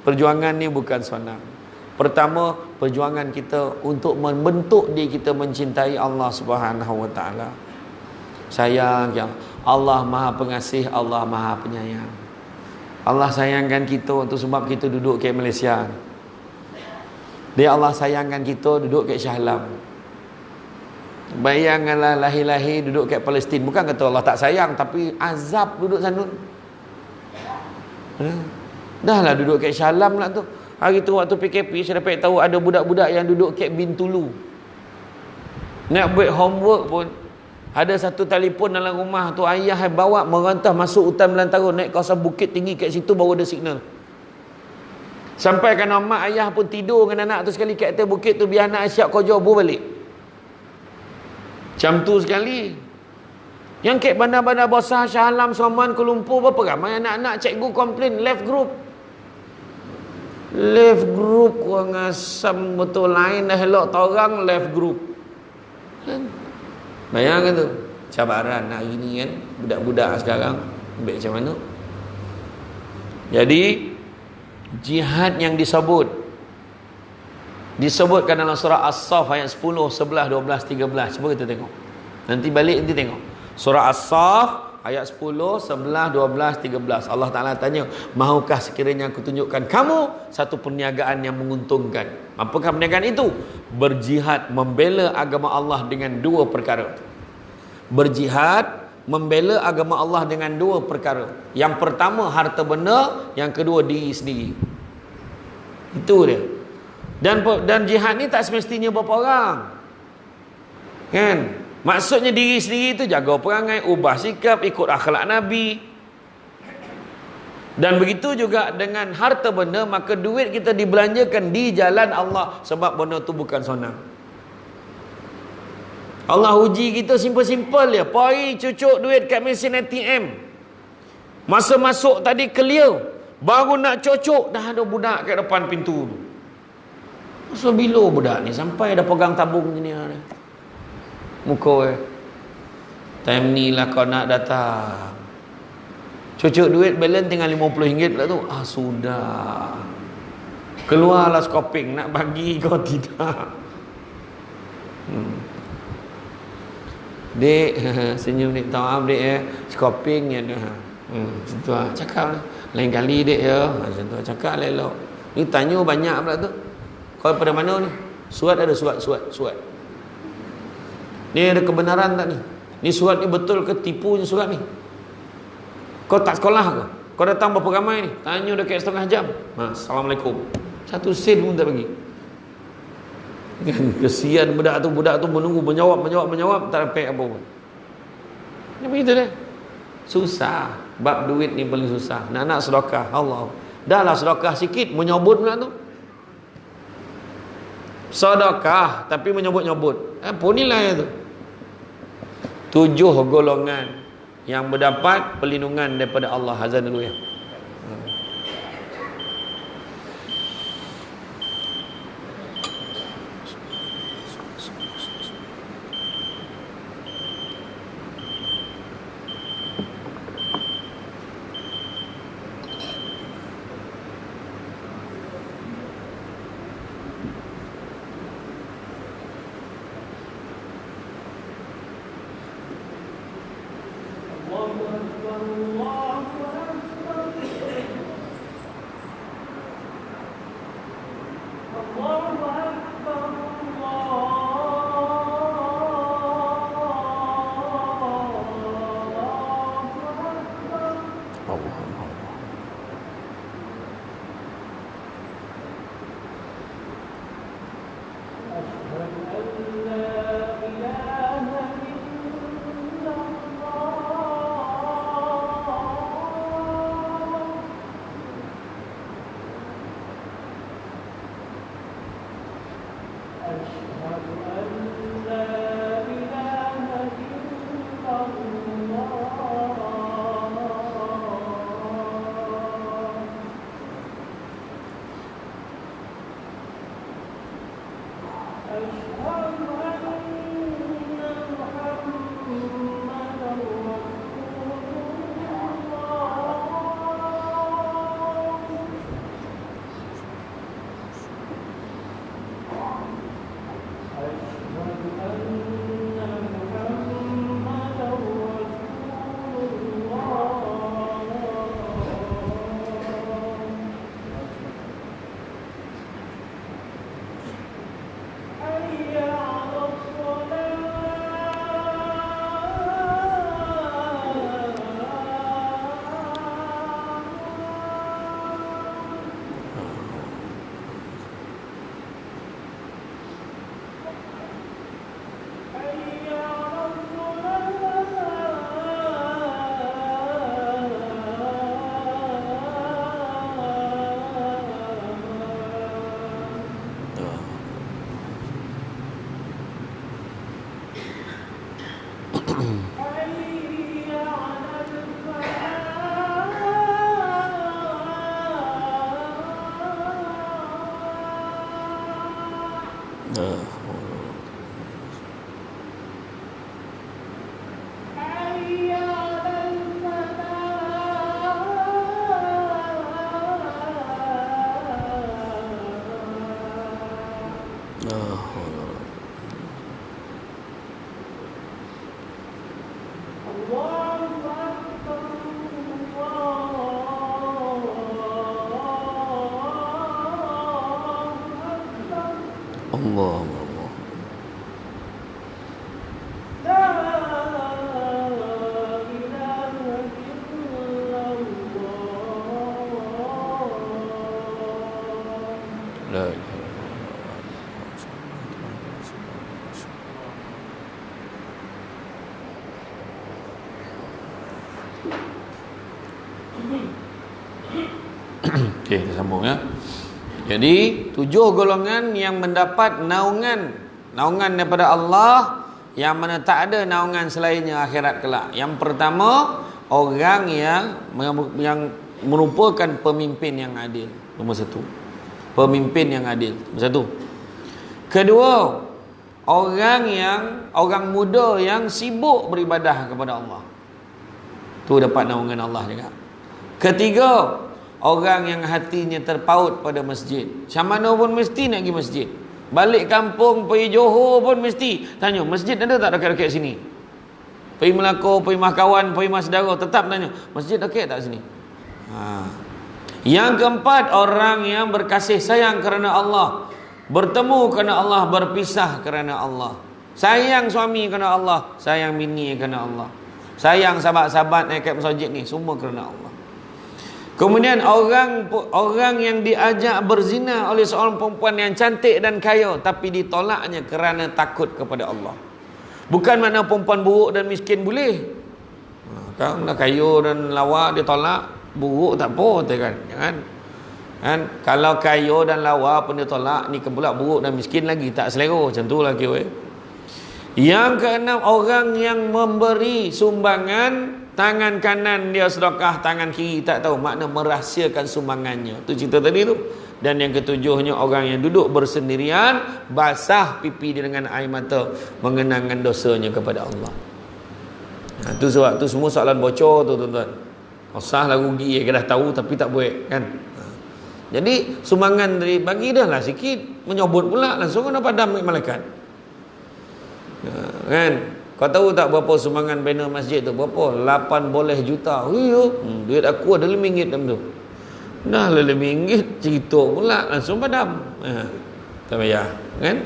A: Perjuangan ni bukan senang. Pertama, perjuangan kita untuk membentuk diri kita mencintai Allah Subhanahu Wa Taala. Sayang ya Allah Maha Pengasih, Allah Maha Penyayang. Allah sayangkan kita untuk sebab kita duduk ke Malaysia. Dia Allah sayangkan kita duduk ke Shah Alam. Bayangkanlah lahir-lahir duduk kat Palestin. Bukan kata Allah tak sayang, tapi azab duduk sana. Dah lah duduk kat Shah Alam lah tu. Hari tu waktu PKP saya dapat tahu ada budak-budak yang duduk kat Bintulu. Nak buat homework pun ada satu telefon dalam rumah tu, ayah bawa merantau masuk hutan belantara, naik kawasan bukit tinggi kat situ baru ada signal. Sampai kan mak ayah pun tidur dengan anak tu sekali kat atas bukit tu, biar anak siap kerja baru balik. Macam tu sekali. Yang kat bandar-bandar besar Shah Alam, Soman, Kuala Lumpur, berapa ramai anak-anak cikgu komplain left group. Left group kurang asam betul, lain dah elok orang left group. Bayangkan tu cabaran hari ni kan, budak-budak sekarang ambil macam mana. Jadi jihad yang disebutkan dalam surah As-Saff ayat 10, 11, 12, 13. Cuba kita tengok. Nanti balik nanti tengok. Surah As-Saff ayat 10, 11, 12, 13. Allah Ta'ala tanya, mahukah sekiranya aku tunjukkan kamu satu perniagaan yang menguntungkan? Apakah perniagaan itu? Berjihad membela agama Allah dengan dua perkara. Berjihad membela agama Allah dengan dua perkara. Yang pertama harta benda, yang kedua diri sendiri. Itu dia. Dan jihad ni tak semestinya berapa orang. Kan? Maksudnya diri sendiri itu jaga perangai, ubah sikap, ikut akhlak Nabi. Dan begitu juga dengan harta benda, maka duit kita dibelanjakan di jalan Allah, sebab benda tu bukan senang. Allah uji kita simple-simple dia. Poi cucuk duit kat mesin ATM. Masa masuk tadi clear, baru nak cucuk dah ada budak kat depan pintu tu. Masa bila budak ni sampai dah pegang tabung ni ni. Muka time ni lah kau nak datang. Cucuk duit balance tinggal RM50 pula tu. Sudah. Keluarlah skoping nak bagi kau tidak. Dek, senyum dek, tahu maaf dek skoping ya dah. Situ ah cakap lah. Lain kali dek ya. Macam tu cakap elok. Ni tanya banyak pula tu. Kau pada mana ni? Surat ada surat. Ni ada kebenaran tak ni? Ni surat ni betul ke tipunya surat ni? Kau tak sekolah ke? Kau datang berapa ramai ni? Tanya dekat setengah jam. Assalamualaikum. Satu sen pun tak bagi. Kesian budak tu menunggu, menjawab tak dapat apa pun. Ni begitu dah. Susah. Bab duit ni paling susah. Nak sedekah, Allah. Dah lah sedekah sikit, menyobot pula tu. Sedekah tapi menyobot-nyobot. Apa nilai tu? 7 golongan yang mendapat perlindungan daripada Allah Azza wa Jalla. Allah. La ilaha Okey, kita sambung ya. Jadi 7 golongan yang mendapat naungan daripada Allah, yang mana tak ada naungan selainnya akhirat kelak. Yang pertama, orang yang merupakan pemimpin yang adil. Nombor 1. Pemimpin yang adil. Nombor 1. Kedua, orang muda yang sibuk beribadah kepada Allah. Tu dapat naungan Allah juga. Ketiga, orang yang hatinya terpaut pada masjid. Macam mana pun mesti nak pergi masjid. Balik kampung, pergi Johor pun mesti tanya, masjid ada tak dekat-dekat sini? Pergi Melaka, pergi Mahkawan, pergi Masdara, tetap tanya, masjid dekat tak sini? Yang keempat, orang yang berkasih sayang kerana Allah, bertemu kerana Allah, berpisah kerana Allah. Sayang suami kerana Allah, sayang bini kerana Allah, sayang sahabat-sahabat naik masjid ni, semua kerana Allah. Kemudian orang yang diajak berzina oleh seorang perempuan yang cantik dan kaya, tapi ditolaknya kerana takut kepada Allah. Bukan makna perempuan buruk dan miskin boleh. Kan dah kaya dan lawa ditolak, buruk tak apa, kan? Kalau kaya dan lawa pun ditolak, ni pula buruk dan miskin lagi tak selera, macam tu lah kira. Yang keenam, orang yang memberi sumbangan, tangan kanan dia sedekah, tangan kiri tak tahu, makna merahsiakan sumbangannya. Tu cerita tadi tu. Dan yang ketujuhnya, orang yang duduk bersendirian, basah pipi dia dengan air mata, mengenangkan dosanya kepada Allah. Tu sebab tu semua soalan bocor tu, tuan-tuan. Usahlah rugi, dah tahu tapi tak buat, kan? Jadi sumbangan dari bagi dah lah sikit, menyobot pula langsung kena padam malaikat. Kan? Kau tahu tak berapa sumbangan banner masjid tu? Berapa? 18 juta. Duit aku ada RM5 dalam tu. Dah lah RM5 cerita pula langsung padam. Tak payah, kan?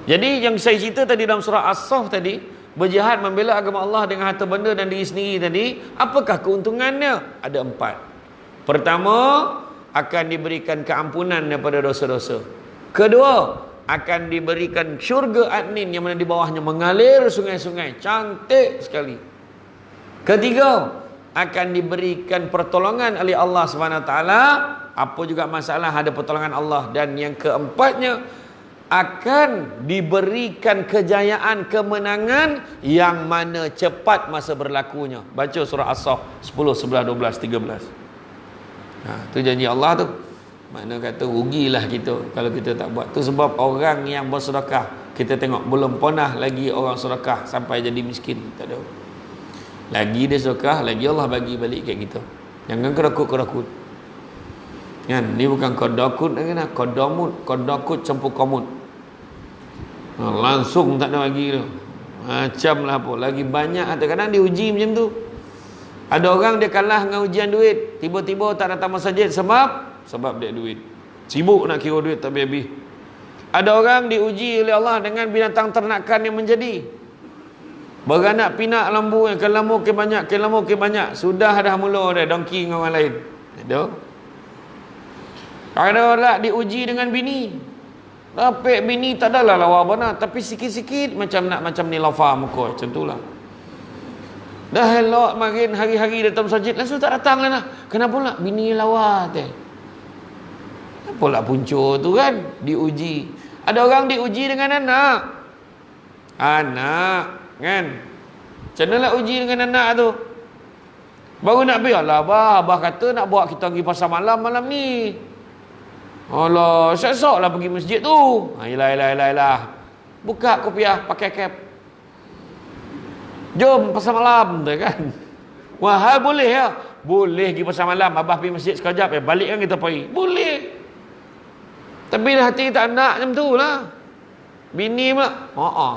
A: Jadi yang saya cerita tadi dalam surah As-Saff tadi, berjihad membela agama Allah dengan harta benda dan diri sendiri tadi, apakah keuntungannya? Ada 4. Pertama, akan diberikan keampunan daripada dosa-dosa. Kedua, akan diberikan syurga adnin yang mana di bawahnya mengalir sungai-sungai, cantik sekali. Ketiga, akan diberikan pertolongan oleh Allah SWT. Apa juga masalah, ada pertolongan Allah. Dan yang keempatnya, akan diberikan kejayaan, kemenangan yang mana cepat masa berlakunya. Baca surah As-Saff 10, 11, 12, 13. Tu janji Allah tu. Mana kata rugilah kita kalau kita tak buat. Tu sebab orang yang bersedekah, kita tengok belum pernah lagi orang sedekah sampai jadi miskin, tak ada. Lagi dia sedekah, lagi Allah bagi balik kat kita. Jangan kerakut-kerakut. Kan, ni bukan kodakut lagi nak, kodakut campur komut. Langsung tak ada lagi tu. Macam lah apa, lagi banyak. Kadang-kadang diuji macam tu. Ada orang dia kalah dengan ujian duit, tiba-tiba tak datang masjid sebab dia duit. Sibuk nak kira duit tak habis-habis. Ada orang diuji oleh Allah dengan binatang ternakan yang menjadi. Beranak pinak lembu, ke lembu ke banyak, ke lembu ke banyak. Sudah dah mula dah dongki dengan orang lain. Ada. Ada orang diuji dengan bini. Tapi bini tak adalah lawa benar, tapi sikit-sikit macam ni lafa muka, macam itulah. Dah elok makin hari-hari datang masjid, langsung tak datang lah. Kenapa pula? Bini lawa teh. Kenapa pula punca tu kan? Diuji. Ada orang diuji dengan anak. Anak, kan? Macam mana nak uji dengan anak tu? Baru nak pergi, alah abah kata nak bawa kita pergi pasar malam ni. Alah, esok lah pergi masjid tu. Yelah. Buka kopiah, pakai cap. Jom pasar malam tu kan. Wah, boleh ya? Boleh pergi pasar malam. Abah pergi masjid sekejap, balik kan kita pergi. Boleh. Tapi hati tak nak macam tu lah. Bini pula,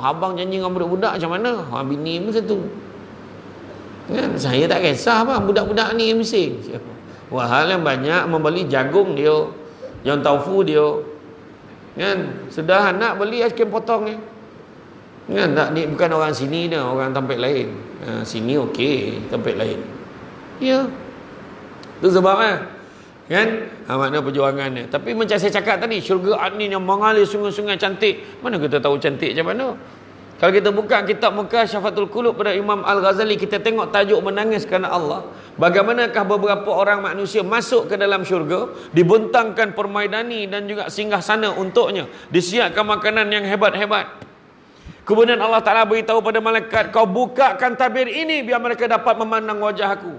A: abang janji dengan budak-budak macam mana? Bini pun satu. Kan? Saya tak kisah bang, budak-budak ni bising. Wahal yang banyak membeli jagung dia, yang taufu dia. Kan? Sudah nak beli aiskrim potong ni. Kan? Tak, ni bukan orang sini dah, orang tempat lain. Sini okey, tempat lain. Ya. Itu sebabnya. Kan? Makna perjuangan dia. Tapi macam saya cakap tadi, syurga adnin yang mengalir sungai-sungai cantik. Mana kita tahu cantik macam mana? Kalau kita buka kitab Muka Syafatul Qulub pada Imam Al-Ghazali, kita tengok tajuk menangis kerana Allah. Bagaimanakah beberapa orang manusia masuk ke dalam syurga, dibentangkan permaidani dan juga singgah sana untuknya, disiapkan makanan yang hebat-hebat. Kemudian Allah Ta'ala beritahu pada malaikat, kau bukakan tabir ini biar mereka dapat memandang wajah aku.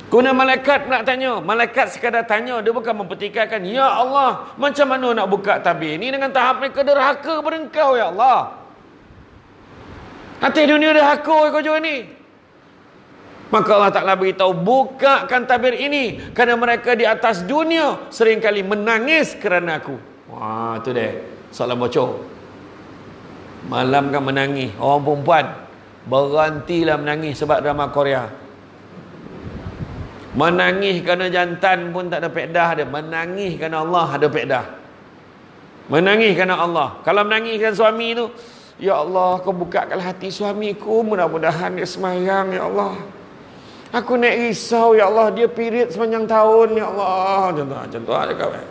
A: Kemudian malaikat nak tanya, malaikat sekadar tanya, dia bukan mempertikaikan, ya Allah, macam mana nak buka tabir ini dengan tahap mereka derhaka kepada engkau, ya Allah. Hati dunia derhaka kau jual ni. Maka Allah Ta'ala beritahu, bukakan tabir ini kerana mereka di atas dunia seringkali menangis kerana aku. Wah, tu dia soalan bocor. Malam kan menangis, orang perempuan berhentilah menangis sebab drama Korea. Menangis kerana jantan pun tak ada faedah dia. Menangis kerana Allah ada faedah. Menangis kerana Allah. Kalau menangis kerana suami tu, ya Allah, kau bukakanlah hati suamiku, mudah-mudahan dia semayang, ya Allah. Aku nak risau, ya Allah, dia period sepanjang tahun, ya Allah. Contoh ada kawan.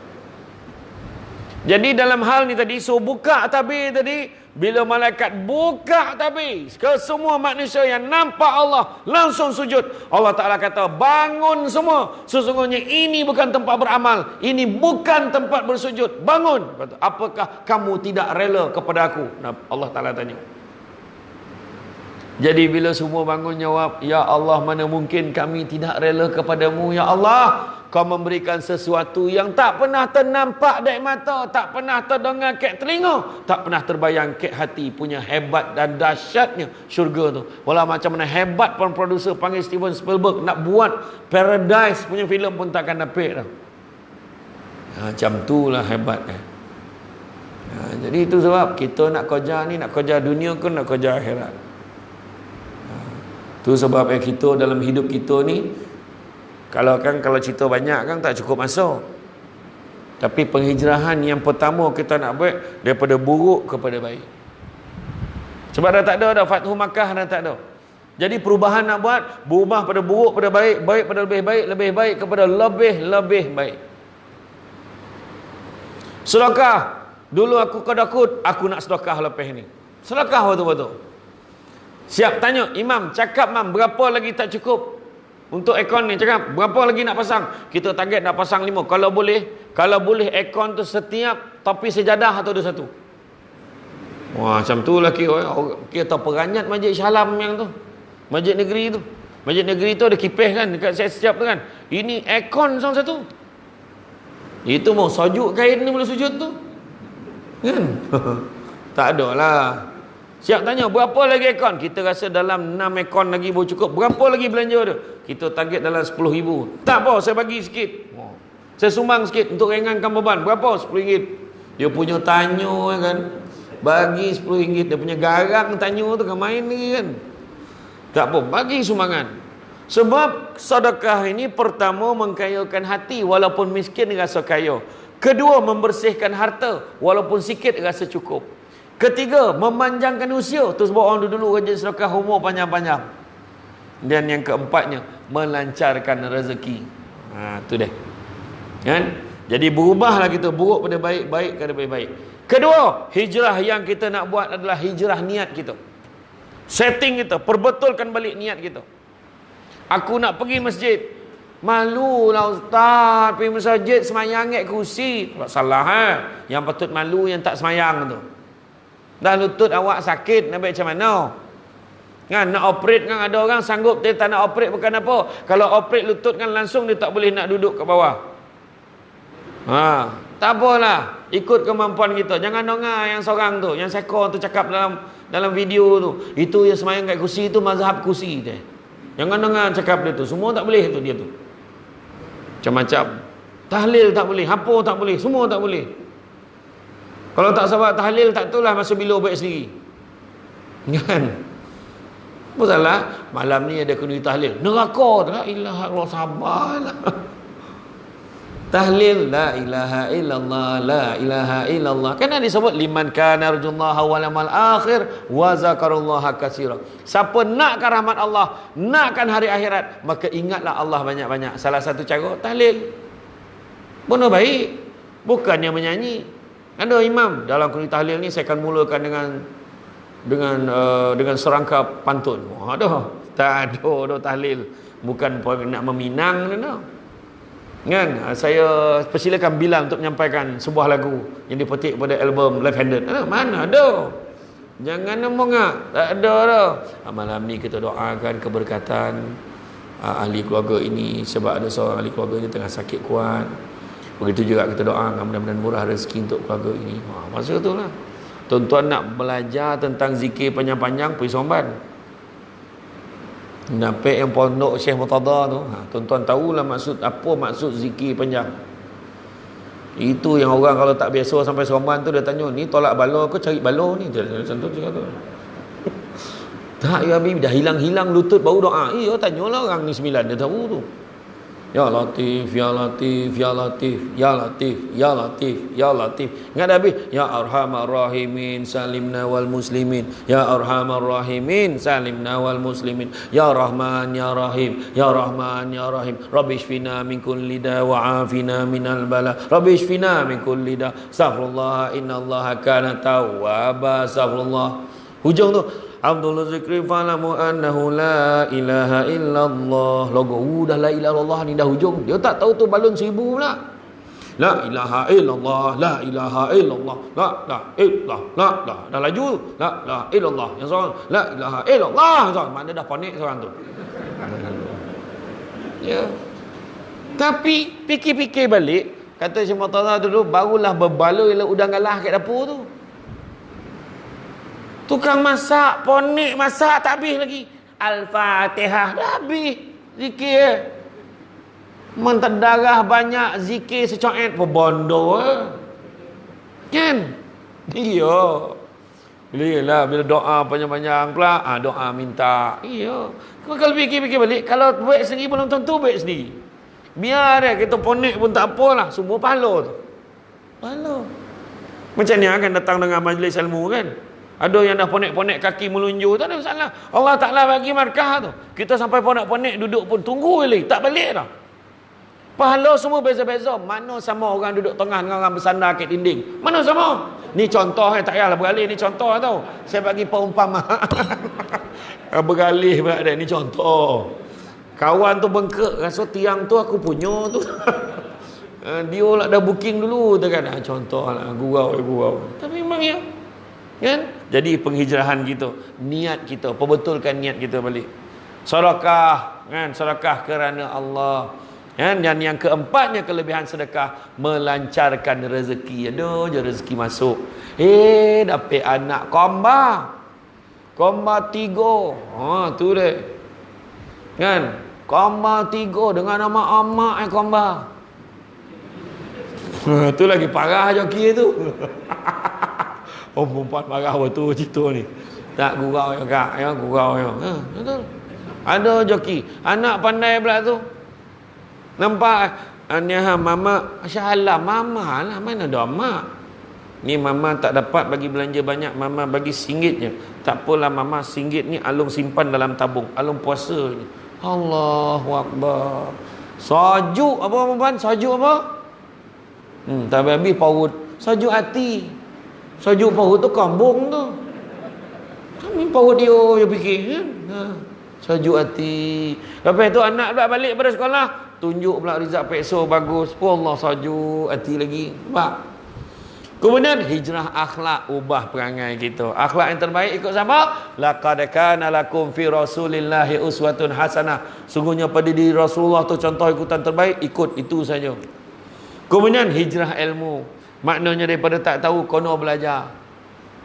A: Jadi dalam hal ni tadi, so buka tabir tadi, bila malaikat buka tabir ke semua manusia yang nampak Allah langsung sujud, Allah Ta'ala kata, bangun semua, sesungguhnya ini bukan tempat beramal, ini bukan tempat bersujud, bangun. Apakah kamu tidak rela kepada aku? Allah Ta'ala tanya. Jadi bila semua bangun jawab, ya Allah, mana mungkin kami tidak rela kepadamu, ya Allah. Kau memberikan sesuatu yang tak pernah ternampak dek mata, tak pernah terdengar kek telinga, tak pernah terbayang kek hati, punya hebat dan dahsyatnya syurga tu. Walau macam mana hebat pun producer panggil Steven Spielberg nak buat Paradise punya filem pun takkan dapat dah. Macam tu lah hebat. Jadi itu sebab kita nak kerja ni, nak kerja dunia ke nak kerja akhirat. Tu sebab kita dalam hidup kita ni, kalau cerita banyak kan tak cukup masa. Tapi penghijrahan yang pertama kita nak buat daripada buruk kepada baik. Sebab dah tak ada dah Fathu Makkah, dah tak ada. Jadi perubahan nak buat, berubah pada buruk pada baik, baik pada lebih baik, lebih baik kepada lebih baik. Sedekah. Dulu aku kedakut, aku nak sedekah lepas ni. Sedekah betul-betul. Siap tanya, imam, cakap mam, berapa lagi tak cukup? Untuk aircon ni cakap, berapa lagi nak pasang? Kita target nak pasang 5. Kalau boleh aircon tu setiap topi sejadah atau ada satu. Wah, macam tu lah kita peranyat Masjid Syalam yang tu. Masjid negeri tu. Masjid negeri tu ada kipas kan dekat setiap tu kan. Ini aircon sama satu. Itu mau sajuk kain ni boleh sujud tu. Kan? Tak ada lah. Siap tanya, berapa lagi aircon? Kita rasa dalam 6 aircon lagi baru cukup. Berapa lagi belanja tu? Kita target dalam 10,000. Tak apa, saya bagi sikit. Saya sumbang sikit untuk ringankan beban. Berapa? RM10. Dia punya tanyo kan. Bagi RM10. Dia punya garang tanyo tu kan main lagi kan. Tak apa, bagi sumbangan. Sebab sedekah ini pertama mengkayakan hati walaupun miskin rasa kaya. Kedua, membersihkan harta walaupun sikit rasa cukup. Ketiga, memanjangkan usia. Tu sebab orang dulu rajin sedekah umur panjang-panjang. Dan yang keempatnya, melancarkan rezeki. Tu deh. Kan? Jadi berubahlah kita, buruk pada baik, baik kepada baik. Kedua, hijrah yang kita nak buat adalah hijrah niat kita. Setting kita, perbetulkan balik niat kita. Aku nak pergi masjid. Malulah ustaz, pergi masjid semayang kat kursi. Tak salah Yang patut malu yang tak semayang tu. Dah lutut awak sakit, nak baik macam mana? Kan nak operate kan, ada orang sanggup dia tak nak operate bukan apa. Kalau operate lutut kan langsung dia tak boleh nak duduk kat bawah. Tak apalah, ikut kemampuan kita. Jangan dengar yang seorang tu, yang sekor tu cakap dalam video tu. Itu yang semayang kat kursi tu mazhab kursi dia. Jangan dengar cakap dia tu. Semua tak boleh tu dia tu. Macam-macam. Tahlil tak boleh, apa tak boleh, semua tak boleh. Kalau tak sebab tahlil tak itulah masa bila baik sendiri. Kan? Apa salah? Malam ni ada kena tahlil. Neraka. La ilaha illallah, sabarlah. Tahlil la ilaha illallah, la ilaha illallah. Kan ada disebut liman kana yarjullaha wal yawmal akhir wa zakarullaha katsira. Siapa nakkan rahmat Allah, nakkan hari akhirat, maka ingatlah Allah banyak-banyak. Salah satu cara tahlil. Benar baik. Bukannya menyanyi. Ada imam dalam kuliah tahlil ni saya akan mulakan dengan serangka pantun. Aduh, tak ada tahlil. Bukan nak meminang dah. Kan, saya persilakan Bilal untuk menyampaikan sebuah lagu yang dipetik pada album Left Handed. Mana ada? Jangan mengak. Tak ada dah. Malam ni kita doakan keberkatan ahli keluarga ini, sebab ada seorang ahli keluarga ini tengah sakit kuat. Begitu juga kita doakan mudah-mudahan murah rezeki untuk keluarga ini. Masa tu lah. Tuan-tuan nak belajar tentang zikir panjang-panjang, pergi Somban. Nampak yang pondok Syekh Murtada tu, tuan-tuan tahulah apa maksud zikir panjang. Itu yang orang kalau tak biasa sampai Somban tu dia tanya, ni tolak bala ke cari bala ni? Dia macam tu cakap tu. Tak ya Habib, dah hilang-hilang lutut baru doa. Tanyalah orang ni 9 dia tahu tu. Ya Latif, Ya Latif, Ya Latif, Ya Latif, Ya Latif, Ya Latif. Ingat dah habis? Ya Arhamar Rahimin, Salimna wal Muslimin. Ya Arhamar Rahimin, Salimna wal Muslimin. Ya Rahman, Ya Rahim, Ya Rahman, Ya Rahim. Rabbi shfina min kulli da wa afina minal bala. Rabbi shfina min kulli da. Astaghfirullah, innallaha kana tawwaba. Astaghfirullah. Hujung tu Abdullah zikri falamu annahu la ilaha illallah. Logo dah la ilaha illallah ni dah hujung. Dia tak tahu tu balun 1000 pula. La ilaha illallah, la ilaha illallah, la illallah, la dah laju. La illallah. Yang seorang la ilaha illallah. Mana dah panik seorang tu. Ya. Tapi fikir-fikir balik, kata Syekh Murtada dulu, barulah berbaloi udang galah kat dapur tu. Tukang masak, ponik masak tak habis lagi. Al-Fatihah dah habis. Zikir. Menterdarah banyak zikir secoet berbondo. Kan? Iya. Bila doa panjang-panjang pula, doa minta. Iya. Kalau fikir-fikir balik, kalau buat sendiri belum tentu buat sendiri. Biar dia, kita ponik pun tak apalah. Semua pahala tu. Pahala. Macam ni akan datang dengan majlis ilmu kan? Ada yang dah ponek-ponek kaki melunjur, tak ada masalah. Allah Ta'ala bagi markah tu. Kita sampai ponek-ponek duduk pun tunggu lagi, tak balik dah. Pahala semua beza-beza. Mana sama orang duduk tengah dengan orang bersandar kat dinding? Mana sama? Ni contoh tak payahlah beralih, ni contoh tau. Saya bagi perumpamaan. Beralih pula dia, ni contoh. Kawan tu bengkak, rasa tiang tu aku punya tu. Dia lah dah booking dulu tu kan. Contoh lah, gurau. Tapi memang ya. Kan? Jadi penghijrahan kita, niat kita, perbetulkan niat kita balik. Sedekah, kan? Sedekah kerana Allah. Kan? Dan yang keempatnya kelebihan sedekah, melancarkan rezeki. Ada je rezeki masuk. Dapat anak komba 3. Tu dia. Kan? Komba 3 dengan nama amak komba. Tu lagi parah joki tu. Perempuan marah waktu cerita ni. Tak gurau ya kak, ya gurau ya. Betul. Ada joki, anak pandai pula tu. Nampak mama, masya-Allah, mama lah, mana ada mak. Ni mama tak dapat bagi belanja banyak, mama bagi RM1 je. Tak apalah mama, RM1 ni alung simpan dalam tabung, alung puasa ni. Allahu akbar. Sajuk apa perempuan? Sajuk apa? Tak habis paut. Sajuk hati. Sajuk paut tu kambung tu. Kami paut dia fikir kan. Sajuk hati. Lepas tu anak pula balik pada sekolah, tunjuk pula result pekso bagus. Allah sajuk hati lagi. Nampak? Kemudian hijrah akhlak, ubah perangai kita. Akhlak yang terbaik ikut siapa? Laqad kana lakum fi Rasulillahi uswatun hasanah. Sungguhnya pada diri Rasulullah tu contoh ikutan terbaik, ikut itu saja. Kemudian hijrah ilmu. Maknanya daripada tak tahu kono belajar.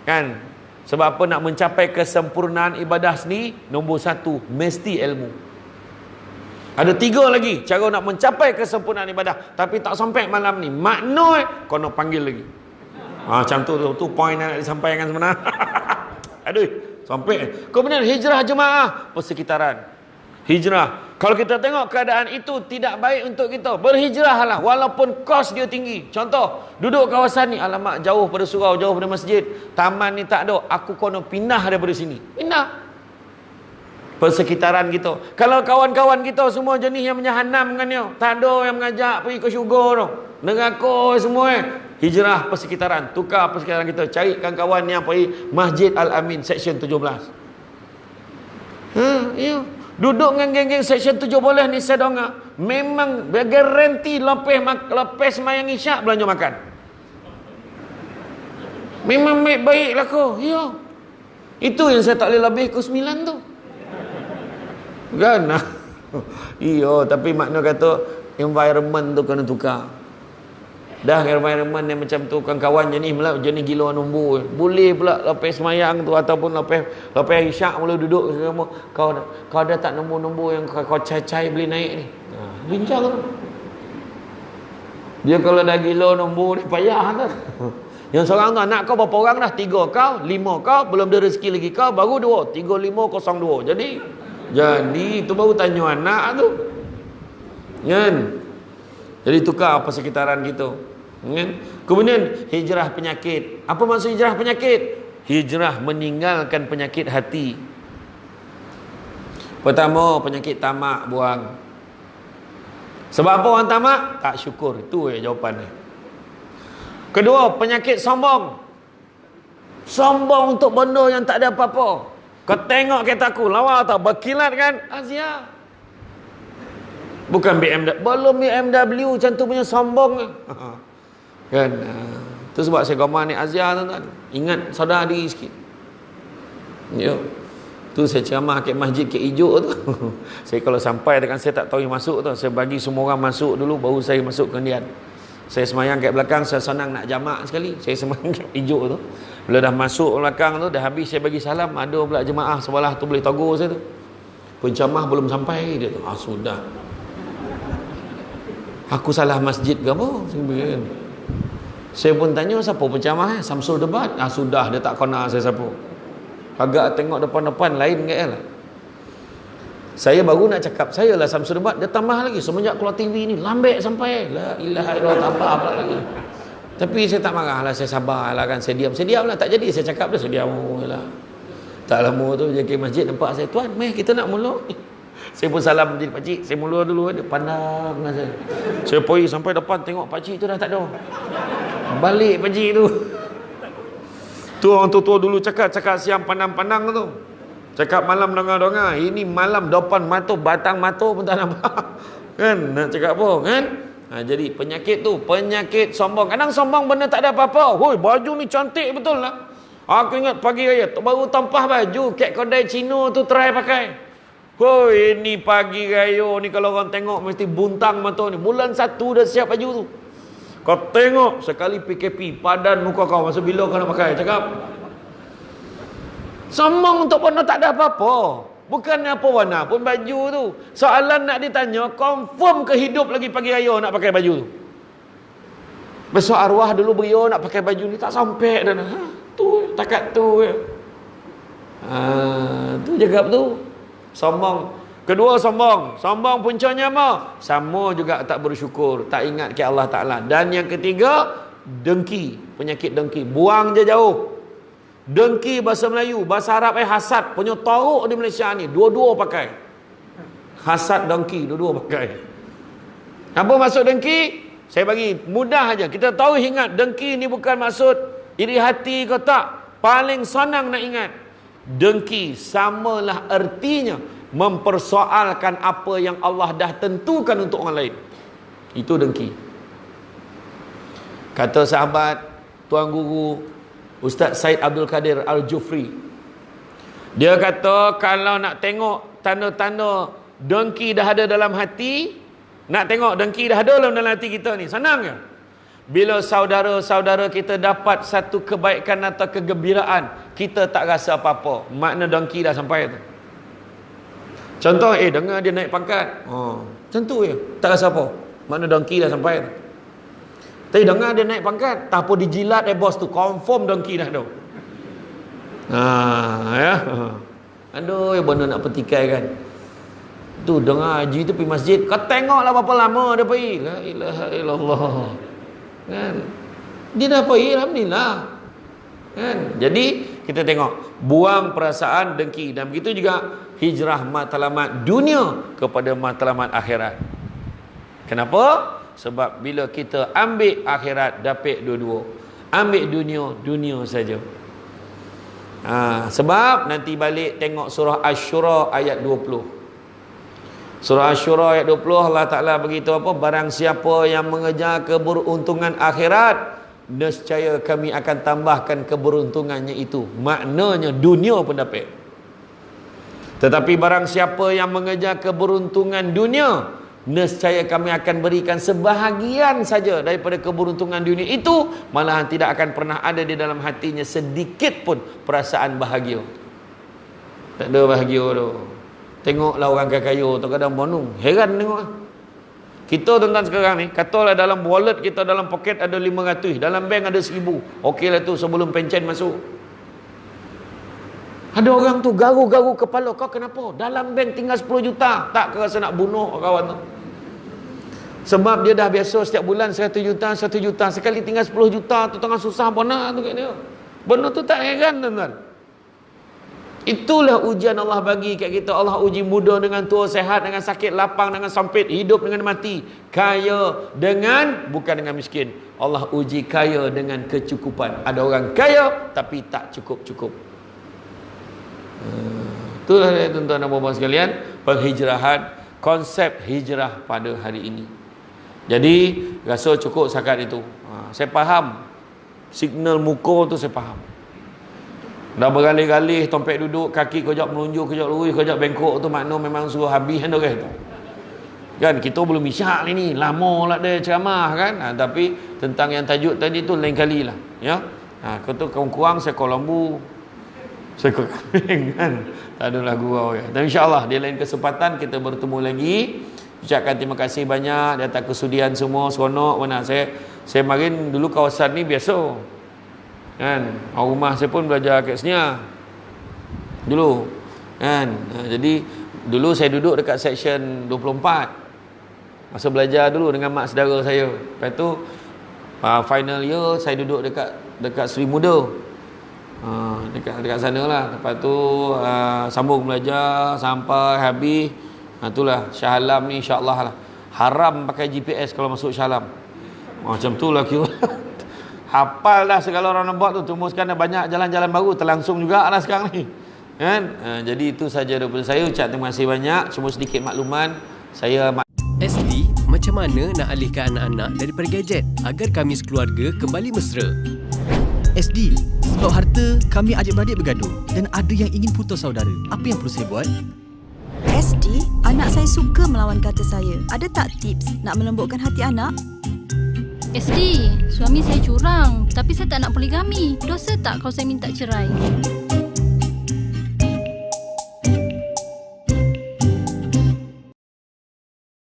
A: Kan? Sebab apa? Nak mencapai kesempurnaan ibadah sendiri, nombor 1 mesti ilmu. Ada 3 lagi cara nak mencapai kesempurnaan ibadah, tapi tak sampai malam ni. Makna kono panggil lagi. Macam tu poin yang nak disampaikan sebenarnya. Aduh, Sampai. Kemudian hijrah jemaah, persekitaran. Hijrah. Kalau kita tengok keadaan itu tidak baik untuk kita, berhijrahlah walaupun kos dia tinggi. Contoh, duduk kawasan ni, alamak jauh pada surau, jauh pada masjid, taman ni tak ada, aku kena pindah daripada sini. Pindah. Persekitaran kita. Kalau kawan-kawan kita semua jenis yang menyahanam dengan dia, tak ada yang mengajak pergi ke syurga tu, neraka semua hijrah persekitaran, tukar persekitaran kita, carikan kawan yang pergi Masjid Al-Amin Seksyen 17. Ya. Duduk dengan geng-geng Seksyen 17 ni saya dengar, memang garanti lepas semayang isyak belanja makan. Memang baik-baik lah kau. Ya. Itu yang saya tak boleh lebih ke 9 tu. Kan? Iya, tapi makna kata environment tu kena tukar. Dah environment yang macam tu, kawan-kawan jenis gila nombor. Boleh pula lepas semayang tu ataupun lepas isyak mula duduk semua. Kau dah tak nombor-nombor yang kau cai-cai boleh naik ni. Bincang tu. Dia kalau dah gila nombor ni payah tu. Yang seorang tu anak kau berapa orang dah? 3 kau, 5 kau, belum ada rezeki lagi kau, baru 2, 3, 5, 0, 2. Jadi itu baru tanya anak tu. Kan? Jadi tukar persekitaran kita. Kan? Kemudian hijrah penyakit. Apa maksud hijrah penyakit? Hijrah meninggalkan penyakit hati. Pertama, penyakit tamak buang. Sebab apa orang tamak? Tak syukur. Itu jawapannya. Kedua, penyakit sombong. Sombong untuk benda yang tak ada apa-apa. Kau tengok kereta aku, lawa tau, berkilat kan? Azia. Bukan BMW. Belum BMW macam tu punya sombong. Kan? Itu sebab saya gambar ni Azia tuan-tuan. Ingat saudara diri sikit. Ya. Tu saya ceramah kat masjid Kek Ijuk tu. Saya kalau sampai dengan saya tak tahu yang masuk tu, saya bagi semua orang masuk dulu, baru saya masuk kendian. Saya semayang kat belakang, saya senang nak jamak sekali. Saya semayang kat Ijuk tu. Bila dah masuk belakang tu, dah habis saya bagi salam, ada pula jemaah sebelah tu boleh tegur saya tu. Pencamah belum sampai dia tu. Sudah. Aku salah masjid ke apa? Saya pun tanya siapa pencamah? Samsul Debat. Sudah, dia tak kena saya siapa. Agak tengok depan-depan lain ke lah. Saya baru nak cakap saya lah Samsul Debat, dia tambah lagi semenjak keluar TV ni lambek sampai la ilaha illallah, tambah pula lagi. Tapi saya tak marah lah, saya sabar lah kan, saya diam lah, tak jadi saya cakap dah, saya diam lah. Tak lama tu JK masjid nampak saya, tuan meh kita nak mula. Saya pun salam jadi pakcik, saya mula dulu, dia pandang dengan saya pergi sampai depan tengok pakcik tu dah tak ada, balik pakcik tu. Tu orang tua-tua dulu cakap siang pandang-pandang tu, cakap malam dengar-dengar, ini malam depan mata, batang mata pun tak nampak. Kan nak cakap apa kan? Jadi penyakit tu, penyakit sombong. Kadang sombong benda tak ada apa-apa. Hoi, baju ni cantik betul lah. Aku ingat pagi raya baru tampah baju kat kedai Cina tu, try pakai. Hoi, ini pagi raya ni kalau orang tengok mesti buntang mata ni. Bulan 1 dah siap baju tu. Kau tengok sekali PKP padan muka kau, masa bila kau nak pakai? Cakap sombong untuk benda tak ada apa-apa. Bukan apa warna pun baju tu. Soalan nak ditanya, confirm ke hidup lagi pagi raya nak pakai baju tu? Besok arwah dulu beria nak pakai baju ni, tak sampai dah. Tu, takat tu. Tu cakap tu. Sombong. Kedua sombong. Sombong puncanya apa? Sama juga tak bersyukur, tak ingat ke Allah Ta'ala. Dan yang ketiga, dengki. Penyakit dengki. Buang je jauh. Dengki bahasa Melayu, bahasa Arab hasad. Punya teruk di Malaysia ni, dua-dua pakai. Hasad, dengki, dua-dua pakai. Apa maksud dengki? Saya bagi mudah aja. Kita tahu ingat, dengki ni bukan maksud iri hati ke tak. Paling senang nak ingat. Dengki samalah artinya mempersoalkan apa yang Allah dah tentukan untuk orang lain. Itu dengki. Kata sahabat, tuan guru Ustaz Said Abdul Kadir Al-Jufri, dia kata kalau nak tengok tanda-tanda dengki dah ada dalam hati, nak tengok dengki dah ada dalam hati kita ni, senang ke? Bila saudara-saudara kita dapat satu kebaikan atau kegembiraan, kita tak rasa apa-apa, makna dengki dah sampai tu. Contoh, dengar dia naik pangkat, macam tu je, tak rasa apa, makna dengki dah sampai tu. Tapi dengar dia naik pangkat, tak apa dijilat bos tu, confirm dengki dah ada. Ya. Aduh, benda nak petikai kan. Tu dengar haji tu pergi masjid, kau tengoklah berapa lama dia pergi. La ilaha illallah. Kan? Dia dah pergi, alhamdulillah. Kan? Jadi kita tengok, buang perasaan dengki, dan begitu juga hijrah matlamat dunia kepada matlamat akhirat. Kenapa? Sebab bila kita ambil akhirat, dapat dua-dua. Ambil dunia, dunia saja. Sebab nanti balik tengok surah Asy-Syura ayat 20. Surah Asy-Syura ayat 20, Allah Ta'ala beritahu apa? Barang siapa yang mengejar keberuntungan akhirat, nescaya kami akan tambahkan keberuntungannya itu. Maknanya dunia pun dapat. Tetapi barang siapa yang mengejar keberuntungan dunia, nescaya kami akan berikan sebahagian saja daripada keberuntungan dunia itu, malahan tidak akan pernah ada di dalam hatinya sedikit pun perasaan bahagia. Tak ada bahagia tu. Tengoklah orang kaya tu kadang bonong, heran tengok. Kita tuan-tuan sekarang ni, katalah dalam wallet kita, dalam poket ada 500, dalam bank ada 1000. Okeylah tu sebelum pencen masuk. Ada orang tu garu-garu kepala, kau kenapa? Dalam bank tinggal 10 juta. Tak ke rasa nak bunuh kawan tu? Sebab dia dah biasa setiap bulan 100 juta, 1 juta. Sekali tinggal 10 juta tu tengah susah bona tu kat dia. Benda tu tak heran tuan-tuan. Itulah ujian Allah bagi kat kita. Allah uji muda dengan tua, sehat dengan sakit, lapang dengan sempit, hidup dengan mati, kaya dengan, bukan dengan miskin. Allah uji kaya dengan kecukupan. Ada orang kaya tapi tak cukup-cukup. Itulah tuan-tuan dan puan-puan sekalian, penghijrahan, konsep hijrah pada hari ini. Jadi rasa cukup sakat itu. Saya faham signal muka tu, saya faham. Dah bergalih-galih, tompek duduk, kaki kejap melunjuk, kejap lurus, kejap bengkok tu, makna memang suruh habis kan tu. Kan kita belum isyak ni, lama lah dia ceramah kan. Tapi tentang yang tajuk tadi tu lain kali lah, ya. Kau tu kurang-kurang seekor lembu, seekor kambing kan. Tak adalah gurau ya. Dan insya-Allah di lain kesempatan kita bertemu lagi. Ucapkan terima kasih banyak di atas kesudian semua, seronok mana. Saya marin dulu kawasan ni biasa. Kan, rumah saya pun belajar kat sini dulu kan. Jadi dulu saya duduk dekat section 24 masa belajar dulu dengan mak saudara saya. Lepas tu final year saya duduk dekat Sri Muda, dekat sana lah. Lepas tu sambung belajar sampai habis. Itulah Shah Alam ni, insya-Allah lah haram pakai GPS kalau masuk Shah Alam. Macam tu lah kira. Hafal dah segala orang buat tu. Cuma sekarang banyak jalan-jalan baru, terlangsung juga lah sekarang ni kan. Jadi itu saja daripada saya. Ucap terima kasih banyak. Cuma sedikit makluman saya.
B: SD, macam mana nak alihkan anak-anak daripada gadget agar kami sekeluarga kembali mesra?
C: SD, sebab harta kami adik-beradik bergaduh dan ada yang ingin putus saudara. Apa yang perlu saya buat?
D: SD, anak saya suka melawan kata saya. Ada tak tips nak melembutkan hati anak?
E: SD, suami saya curang tapi saya tak nak poligami. Dosa tak kalau saya minta cerai?